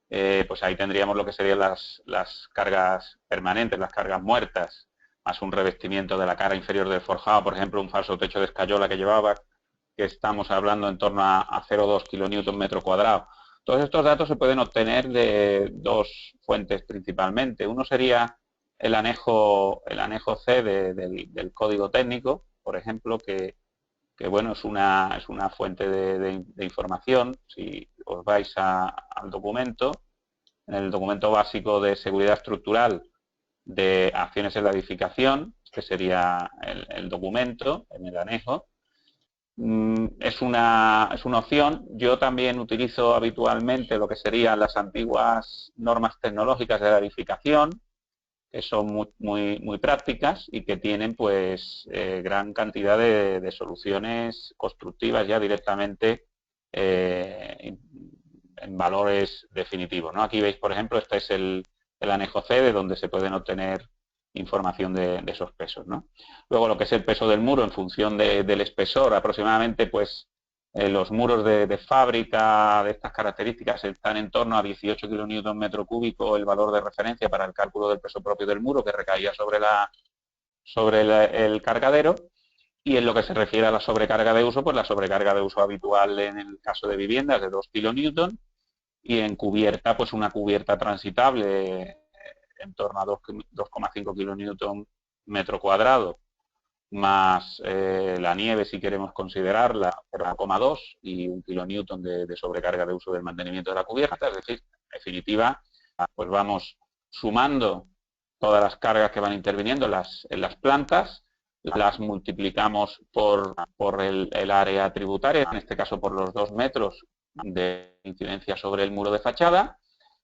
Speaker 3: pues ahí tendríamos lo que serían las cargas permanentes, las cargas muertas, más un revestimiento de la cara inferior del forjado, por ejemplo, un falso techo de escayola que llevaba, que estamos hablando en torno a 0,2 kilonewton metro cuadrado. Todos estos datos se pueden obtener de dos fuentes principalmente. Uno sería el anejo C del código técnico, por ejemplo, que bueno, es una fuente de información. Si os vais al documento, en el documento básico de seguridad estructural de acciones en la edificación, este sería el documento en el anejo. Es una opción. Yo también utilizo habitualmente lo que serían las antiguas normas tecnológicas de la edificación, que son muy prácticas y que tienen pues gran cantidad de soluciones constructivas ya directamente en valores definitivos, ¿no? Aquí veis, por ejemplo, este es el anejo C, de donde se pueden obtener información de esos pesos, ¿no? Luego lo que es el peso del muro en función del espesor, aproximadamente pues los muros de fábrica de estas características están en torno a 18 kilonewton metro cúbico el valor de referencia para el cálculo del peso propio del muro que recaía sobre el cargadero. Y en lo que se refiere a la sobrecarga de uso, pues la sobrecarga de uso habitual en el caso de viviendas de 2 kilonewton y en cubierta, pues una cubierta transitable en torno a 2,5 kilonewton metro cuadrado, más la nieve, si queremos considerarla, 0,2 y 1 kilonewton de sobrecarga de uso del mantenimiento de la cubierta. Es decir, en definitiva, pues vamos sumando todas las cargas que van interviniendo en las plantas, las multiplicamos por el área tributaria, en este caso por los 2 metros de incidencia sobre el muro de fachada,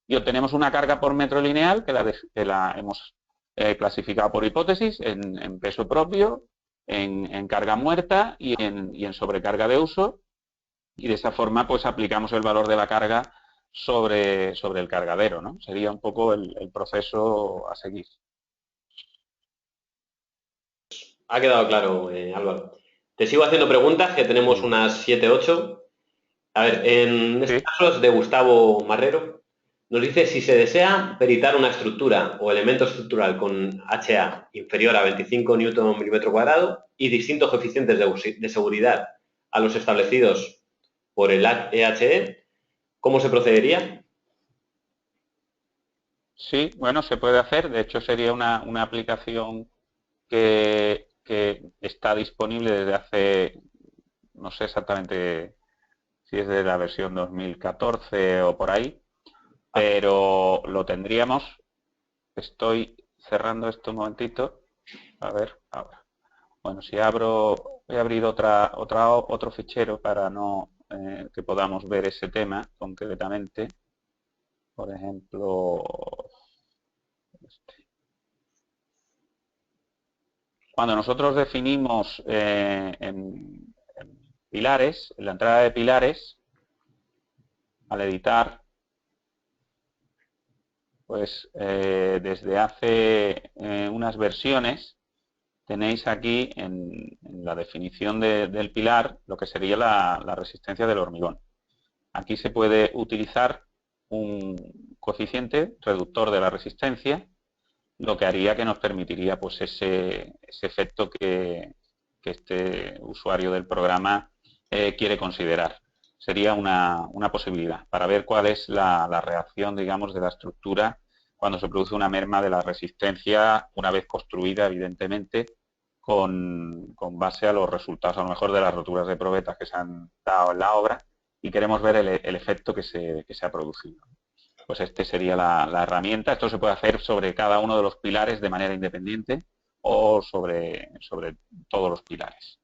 Speaker 3: y obtenemos una carga por metro lineal que la hemos clasificado por hipótesis en peso propio, en carga muerta y en sobrecarga de uso, y de esa forma pues aplicamos el valor de la carga sobre el cargadero, ¿no? Sería un poco el proceso a seguir.
Speaker 1: Ha quedado claro, Álvaro. Te sigo haciendo preguntas, que tenemos unas 7, 8. A ver, en este caso es de Gustavo Marrero. Nos dice, si se desea peritar una estructura o elemento estructural con HA inferior a 25 Nm milímetro cuadrado y distintos coeficientes de seguridad a los establecidos por el EHE, ¿cómo se procedería?
Speaker 3: Sí, bueno, se puede hacer. De hecho, sería una aplicación que está disponible desde hace, no sé exactamente si es de la versión 2014 o por ahí, pero lo tendríamos. Estoy cerrando esto un momentito. A ver, ahora. Bueno, si abro, voy a abrir otro fichero para no que podamos ver ese tema concretamente. Por ejemplo, cuando nosotros definimos en pilares, en la entrada de pilares, al editar, pues desde hace unas versiones tenéis aquí en la definición del pilar lo que sería la resistencia del hormigón. Aquí se puede utilizar un coeficiente reductor de la resistencia, lo que haría que nos permitiría pues ese efecto que este usuario del programa quiere considerar. Sería una posibilidad para ver cuál es la reacción, digamos, de la estructura cuando se produce una merma de la resistencia una vez construida, evidentemente, con base a los resultados, a lo mejor, de las roturas de probetas que se han dado en la obra, y queremos ver el efecto que se ha producido. Pues este sería la herramienta. Esto se puede hacer sobre cada uno de los pilares de manera independiente o sobre todos los pilares.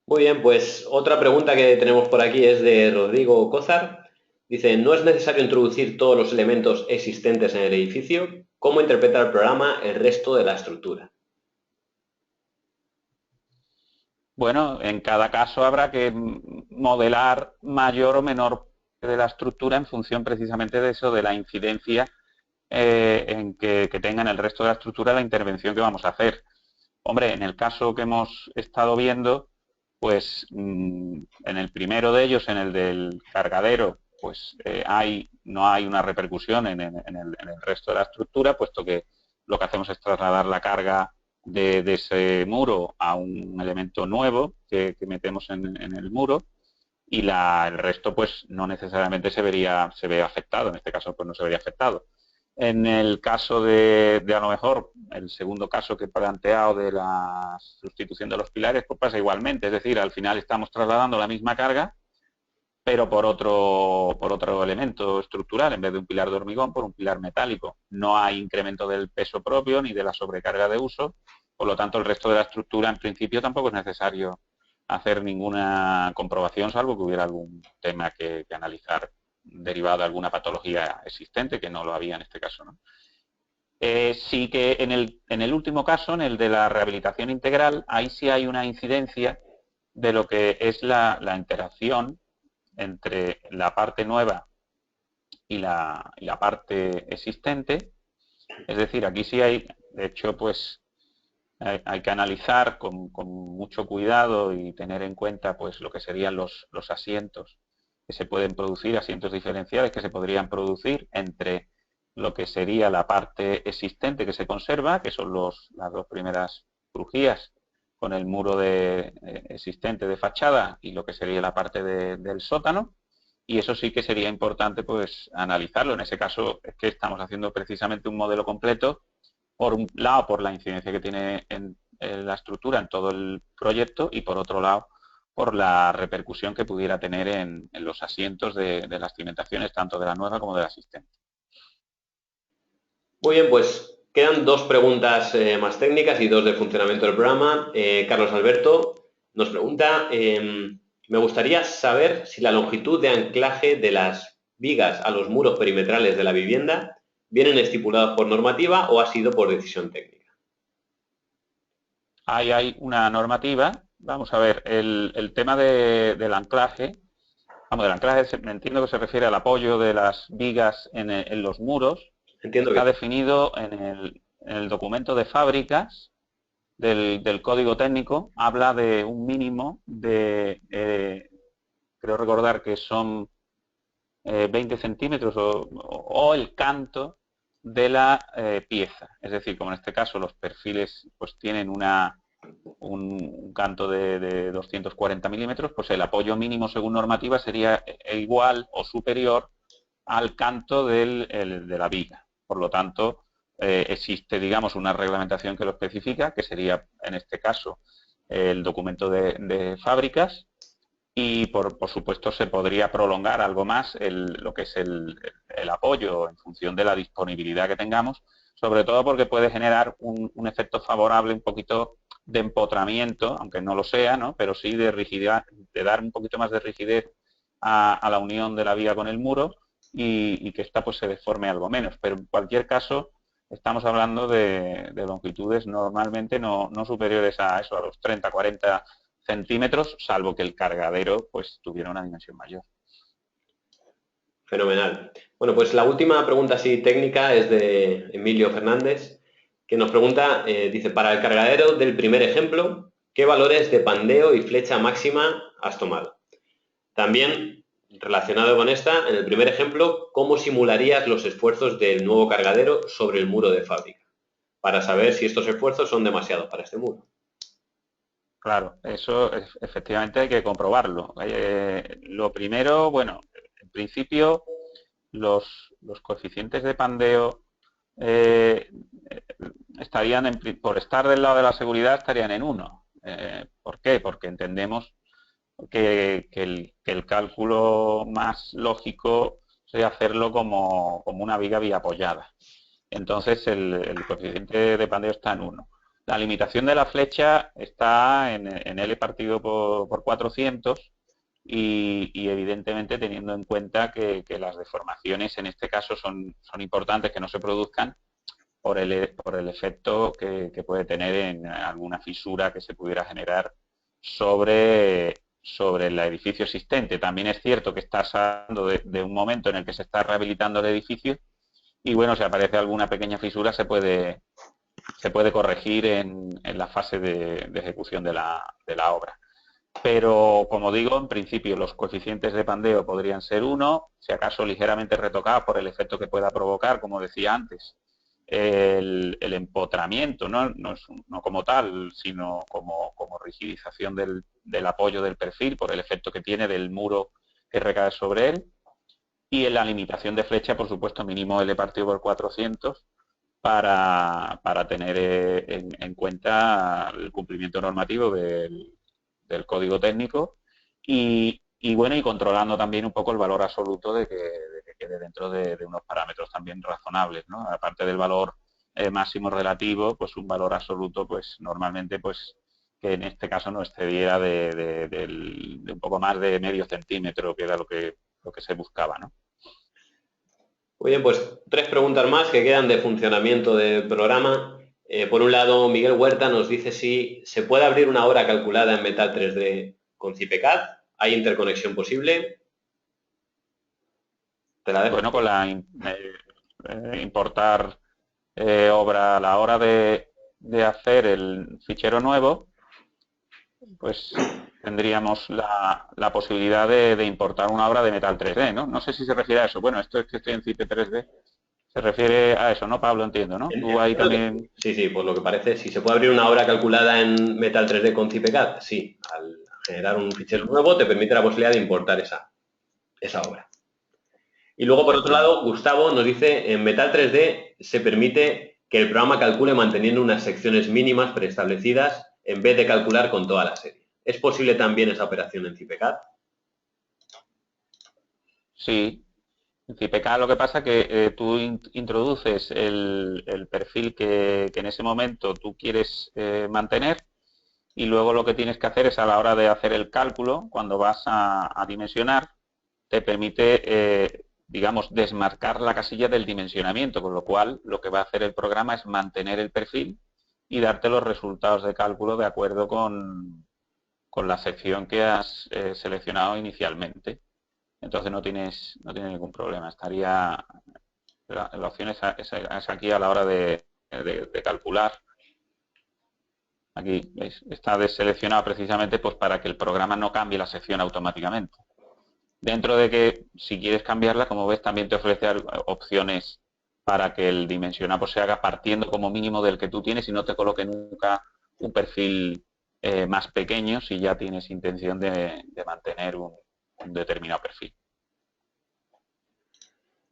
Speaker 1: Muy bien, pues otra pregunta que tenemos por aquí es de Rodrigo Cózar. Dice, ¿no es necesario introducir todos los elementos existentes en el edificio? ¿Cómo interpreta el programa el resto de la estructura?
Speaker 3: Bueno, en cada caso habrá que modelar mayor o menor de la estructura en función precisamente de eso, de la incidencia en que tenga en el resto de la estructura la intervención que vamos a hacer. Hombre, en el caso que hemos estado viendo, pues en el primero de ellos, en el del cargadero, pues no hay una repercusión en el resto de la estructura, puesto que lo que hacemos es trasladar la carga de ese muro a un elemento nuevo que metemos en el muro, y el resto pues no necesariamente se ve afectado. En este caso pues no se vería afectado. En el caso de a lo mejor, el segundo caso que he planteado de la sustitución de los pilares, pues pasa igualmente. Es decir, al final estamos trasladando la misma carga, pero por otro elemento estructural, en vez de un pilar de hormigón, por un pilar metálico. No hay incremento del peso propio ni de la sobrecarga de uso, por lo tanto el resto de la estructura en principio tampoco es necesario hacer ninguna comprobación, salvo que hubiera algún tema que analizar derivado de alguna patología existente, que no lo había en este caso, ¿no? Sí que en el último caso, en el de la rehabilitación integral, ahí sí hay una incidencia de lo que es la interacción entre la parte nueva y la parte existente. Es decir, aquí sí hay, de hecho, pues hay que analizar con mucho cuidado y tener en cuenta pues lo que serían los asientos que se pueden producir, asientos diferenciales que se podrían producir entre lo que sería la parte existente que se conserva, que son las dos primeras crujías con el muro existente de fachada, y lo que sería la parte del sótano. Y eso sí que sería importante pues analizarlo. En ese caso es que estamos haciendo precisamente un modelo completo, por un lado por la incidencia que tiene en la estructura en todo el proyecto, y por otro lado por la repercusión que pudiera tener en los asientos de las cimentaciones, tanto de la nueva como de la existente.
Speaker 1: Muy bien, pues quedan dos preguntas más técnicas y dos del funcionamiento del programa. Carlos Alberto nos pregunta, me gustaría saber si la longitud de anclaje de las vigas a los muros perimetrales de la vivienda vienen estipulados por normativa o ha sido por decisión técnica.
Speaker 3: Ahí hay una normativa. Vamos a ver, el tema del anclaje, me entiendo que se refiere al apoyo de las vigas en los muros. Está definido en el documento de fábricas del código técnico. Habla de un mínimo de, creo recordar que son 20 centímetros o el canto de la pieza. Es decir, como en este caso los perfiles pues tienen un canto de 240 milímetros, pues el apoyo mínimo según normativa sería igual o superior al canto de la viga. Por lo tanto, existe, digamos, una reglamentación que lo especifica, que sería, en este caso, el documento de fábricas, y por supuesto se podría prolongar algo más lo que es el apoyo en función de la disponibilidad que tengamos, sobre todo porque puede generar un efecto favorable, un poquito de empotramiento, aunque no lo sea, ¿no? Pero sí de rigidez, de dar un poquito más de rigidez a la unión de la viga con el muro y que ésta pues se deforme algo menos. Pero en cualquier caso estamos hablando de longitudes normalmente no superiores a eso, a los 30-40 centímetros, salvo que el cargadero pues tuviera una dimensión mayor.
Speaker 1: Fenomenal. Bueno, pues la última pregunta así técnica es de Emilio Fernández, que nos pregunta, dice, para el cargadero del primer ejemplo, ¿qué valores de pandeo y flecha máxima has tomado? También, relacionado con esta, en el primer ejemplo, ¿cómo simularías los esfuerzos del nuevo cargadero sobre el muro de fábrica? Para saber si estos esfuerzos son demasiados para este muro.
Speaker 3: Claro, eso efectivamente hay que comprobarlo. Lo primero, bueno, en principio los coeficientes de pandeo estarían, por estar del lado de la seguridad, estarían en 1. ¿Por qué? Porque entendemos que el cálculo más lógico sería hacerlo como una viga biapoyada. Entonces el coeficiente de pandeo está en 1. La limitación de la flecha está en L partido por 400 y evidentemente teniendo en cuenta que las deformaciones en este caso son importantes que no se produzcan por el efecto que puede tener en alguna fisura que se pudiera generar sobre el edificio existente. También es cierto que estás hablando de un momento en el que se está rehabilitando el edificio y bueno, si aparece alguna pequeña fisura se puede corregir en la fase de ejecución de la obra. Pero, como digo, en principio los coeficientes de pandeo podrían ser 1, si acaso ligeramente retocados por el efecto que pueda provocar, como decía antes, el empotramiento, no como tal, sino como rigidización del apoyo del perfil por el efecto que tiene del muro que recae sobre él. Y en la limitación de flecha, por supuesto, mínimo L partido por 400 para tener en cuenta el cumplimiento normativo del código técnico y bueno, y controlando también un poco el valor absoluto de que quede dentro de unos parámetros también razonables, ¿no? Aparte del valor máximo relativo, pues un valor absoluto, pues normalmente, pues que en este caso no excediera de un poco más de medio centímetro, que era lo que se buscaba, ¿no?
Speaker 1: Muy bien, pues 3 preguntas más que quedan de funcionamiento del programa. Por un lado, Miguel Huerta nos dice si se puede abrir una obra calculada en Metal 3D con CIPECAD. ¿Hay interconexión posible? Te la dejo.
Speaker 3: Bueno, con importar obra a la hora de hacer el fichero nuevo, pues tendríamos la posibilidad de importar una obra de Metal 3D, ¿no? No sé si se refiere a eso. Bueno, esto es que estoy en CIPE 3D. Se refiere a eso, ¿no, Pablo? Entiendo, ¿no? Tú ahí también...
Speaker 1: Sí, por lo que parece, si se puede abrir una obra calculada en Metal 3D con CIPECAD, sí. Al generar un fichero nuevo te permite la posibilidad de importar esa obra. Y luego, por otro lado, Gustavo nos dice, en Metal 3D se permite que el programa calcule manteniendo unas secciones mínimas preestablecidas en vez de calcular con toda la serie. ¿Es posible también esa operación en CIPECAD?
Speaker 3: Sí. En CIPECAD lo que pasa es que tú introduces el perfil que en ese momento tú quieres mantener y luego lo que tienes que hacer es a la hora de hacer el cálculo, cuando vas a dimensionar, te permite, digamos, desmarcar la casilla del dimensionamiento, con lo cual lo que va a hacer el programa es mantener el perfil y darte los resultados de cálculo de acuerdo con la sección que has seleccionado inicialmente. Entonces no tienes ningún problema. Estaría la opción es aquí a la hora de calcular. Aquí, ¿veis? Está deseleccionado precisamente pues para que el programa no cambie la sección automáticamente. Dentro de que, si quieres cambiarla, como ves, también te ofrece opciones para que el dimensionado se haga partiendo como mínimo del que tú tienes y no te coloque nunca un perfil más pequeño si ya tienes intención de mantener un determinado perfil.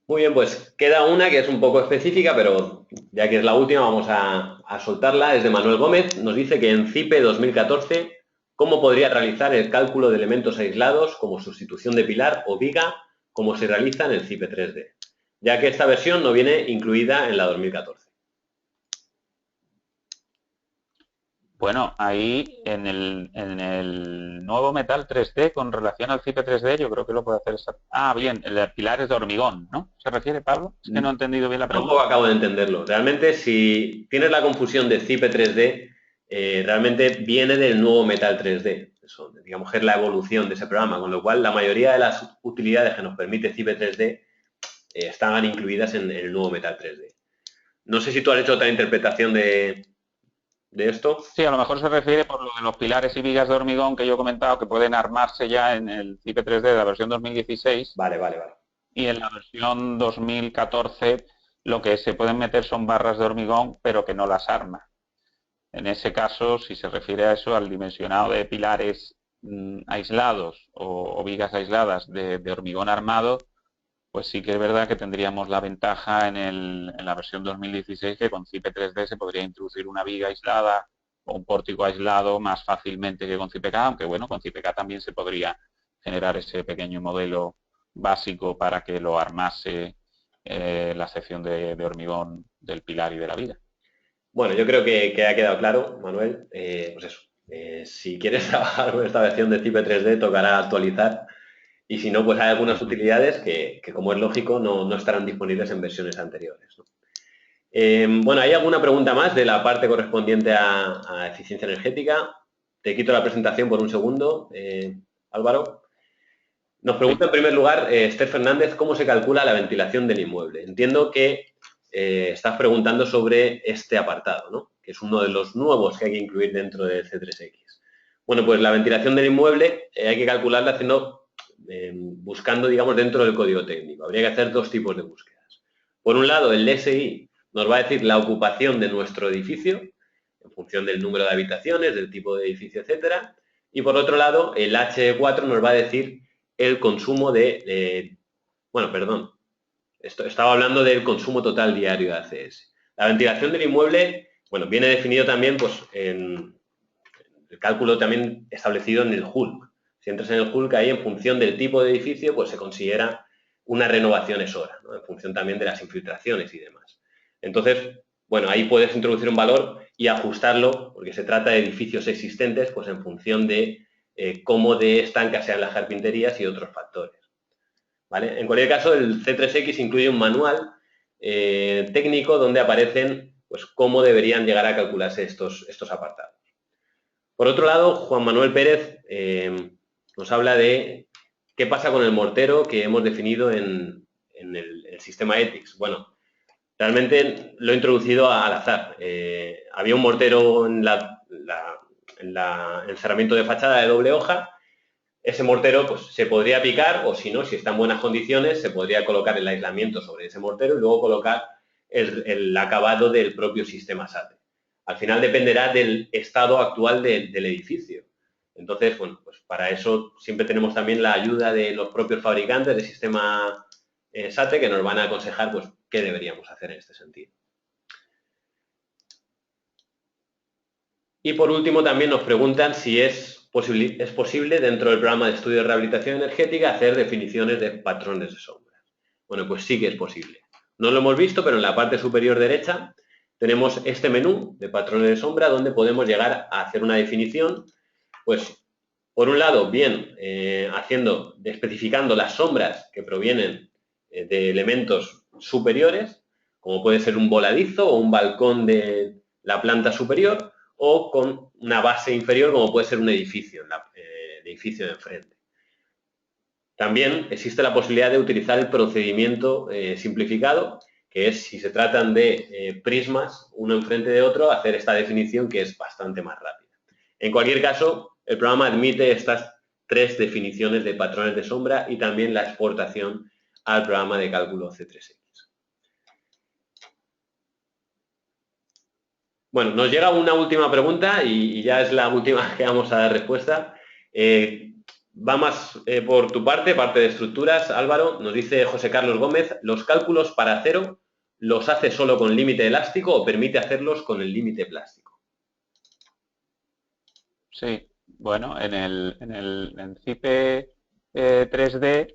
Speaker 1: Muy bien, pues queda una que es un poco específica, pero ya que es la última, vamos a soltarla. Es de Manuel Gómez. Nos dice que en CIPE 2014, ¿cómo podría realizar el cálculo de elementos aislados como sustitución de pilar o viga, como se realiza en el CIPE 3D? Ya que esta versión no viene incluida en la 2014.
Speaker 3: Bueno, ahí en el nuevo Metal 3D, con relación al CIPE 3D, yo creo que lo puede hacer. Bien, el de pilares de hormigón, ¿no? ¿Se refiere, Pablo? Es que no he entendido bien la pregunta.
Speaker 1: Tampoco acabo de entenderlo. Realmente, si tienes la confusión de CIPE 3D, realmente viene del nuevo Metal 3D. Eso, digamos que es la evolución de ese programa, con lo cual la mayoría de las utilidades que nos permite CIPE 3D estaban incluidas en el nuevo Metal 3D. No sé si tú has hecho otra interpretación de esto.
Speaker 3: Sí, a lo mejor se refiere por lo de los pilares y vigas de hormigón que yo he comentado, que pueden armarse ya en el CIPE 3D de la versión 2016.
Speaker 1: Vale.
Speaker 3: Y en la versión 2014 lo que se pueden meter son barras de hormigón, pero que no las arma. En ese caso, si se refiere a eso, al dimensionado de pilares aislados o vigas aisladas de hormigón armado, pues sí que es verdad que tendríamos la ventaja en la versión 2016 que con CIPE 3D se podría introducir una viga aislada o un pórtico aislado más fácilmente que con CIPK, aunque bueno, con CIPK también se podría generar ese pequeño modelo básico para que lo armase la sección de hormigón del pilar y de la viga.
Speaker 1: Bueno, yo creo que ha quedado claro, Manuel. Pues eso. Si quieres trabajar con esta versión de CIPE 3D, tocará actualizar. Y si no, pues hay algunas utilidades que como es lógico, no estarán disponibles en versiones anteriores, ¿no? Bueno, ¿hay alguna pregunta más de la parte correspondiente a eficiencia energética? Te quito la presentación por un segundo, Álvaro. Nos pregunta en primer lugar Esther Fernández cómo se calcula la ventilación del inmueble. Entiendo que estás preguntando sobre este apartado, ¿no? Que es uno de los nuevos que hay que incluir dentro del C3X. Bueno, pues la ventilación del inmueble hay que calcularla buscando, digamos, dentro del código técnico. Habría que hacer dos tipos de búsquedas. Por un lado, el DSI nos va a decir la ocupación de nuestro edificio en función del número de habitaciones, del tipo de edificio, etcétera. Y por otro lado, el H4 nos va a decir el consumo estaba hablando del consumo total diario de ACS. La ventilación del inmueble, bueno, viene definido también pues, en el cálculo también establecido en el HULC. Si entras en el HULC, ahí en función del tipo de edificio, pues se considera una renovación es hora, ¿no? En función también de las infiltraciones y demás. Entonces, bueno, ahí puedes introducir un valor y ajustarlo, porque se trata de edificios existentes, pues en función de cómo de estancas sean las carpinterías y otros factores. ¿Vale? En cualquier caso, el C3X incluye un manual técnico donde aparecen pues, cómo deberían llegar a calcularse estos apartados. Por otro lado, Juan Manuel Pérez nos habla de qué pasa con el mortero que hemos definido en el sistema ETICS. Bueno, realmente lo he introducido al azar. Había un mortero en el cerramiento de fachada de doble hoja. Ese mortero pues, se podría picar o si no, si está en buenas condiciones, se podría colocar el aislamiento sobre ese mortero y luego colocar el acabado del propio sistema SATE. Al final dependerá del estado actual del edificio. Entonces, bueno, pues para eso siempre tenemos también la ayuda de los propios fabricantes del sistema SATE que nos van a aconsejar pues, qué deberíamos hacer en este sentido. Y por último también nos preguntan si es posible dentro del programa de estudio de rehabilitación energética hacer definiciones de patrones de sombras. Bueno, pues sí que es posible. No lo hemos visto, pero en la parte superior derecha tenemos este menú de patrones de sombra donde podemos llegar a hacer una definición, pues por un lado, bien especificando las sombras que provienen de elementos superiores, como puede ser un voladizo o un balcón de la planta superior, o con una base inferior, como puede ser un edificio, el edificio de enfrente. También existe la posibilidad de utilizar el procedimiento simplificado, que es, si se tratan de prismas, uno enfrente de otro, hacer esta definición que es bastante más rápida. En cualquier caso, el programa admite estas 3 definiciones de patrones de sombra y también la exportación al programa de cálculo C3X. Bueno, nos llega una última pregunta y ya es la última que vamos a dar respuesta. Va más por tu parte de estructuras, Álvaro. Nos dice José Carlos Gómez, ¿los cálculos para acero los hace solo con límite elástico o permite hacerlos con el límite plástico?
Speaker 3: Sí, bueno, en CIPE 3D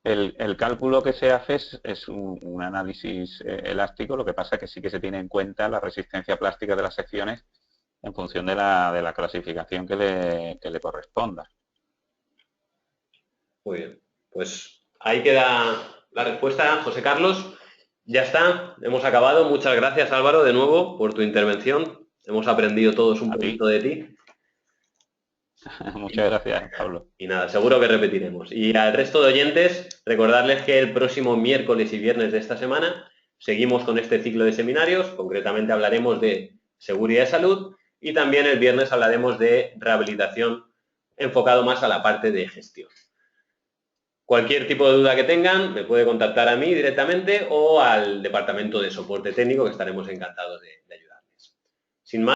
Speaker 3: el cálculo que se hace es un análisis elástico, lo que pasa es que sí que se tiene en cuenta la resistencia plástica de las secciones en función de la clasificación que le corresponda.
Speaker 1: Muy bien, pues ahí queda la respuesta, José Carlos. Ya está, hemos acabado. Muchas gracias, Álvaro, de nuevo por tu intervención. Hemos aprendido todos un poquito de ti.
Speaker 3: Muchas gracias, Pablo.
Speaker 1: Y nada, seguro que repetiremos. Y al resto de oyentes, recordarles que el próximo miércoles y viernes de esta semana seguimos con este ciclo de seminarios. Concretamente hablaremos de seguridad y salud y también el viernes hablaremos de rehabilitación enfocado más a la parte de gestión. Cualquier tipo de duda que tengan me puede contactar a mí directamente o al departamento de soporte técnico, que estaremos encantados de ayudarles. Sin más.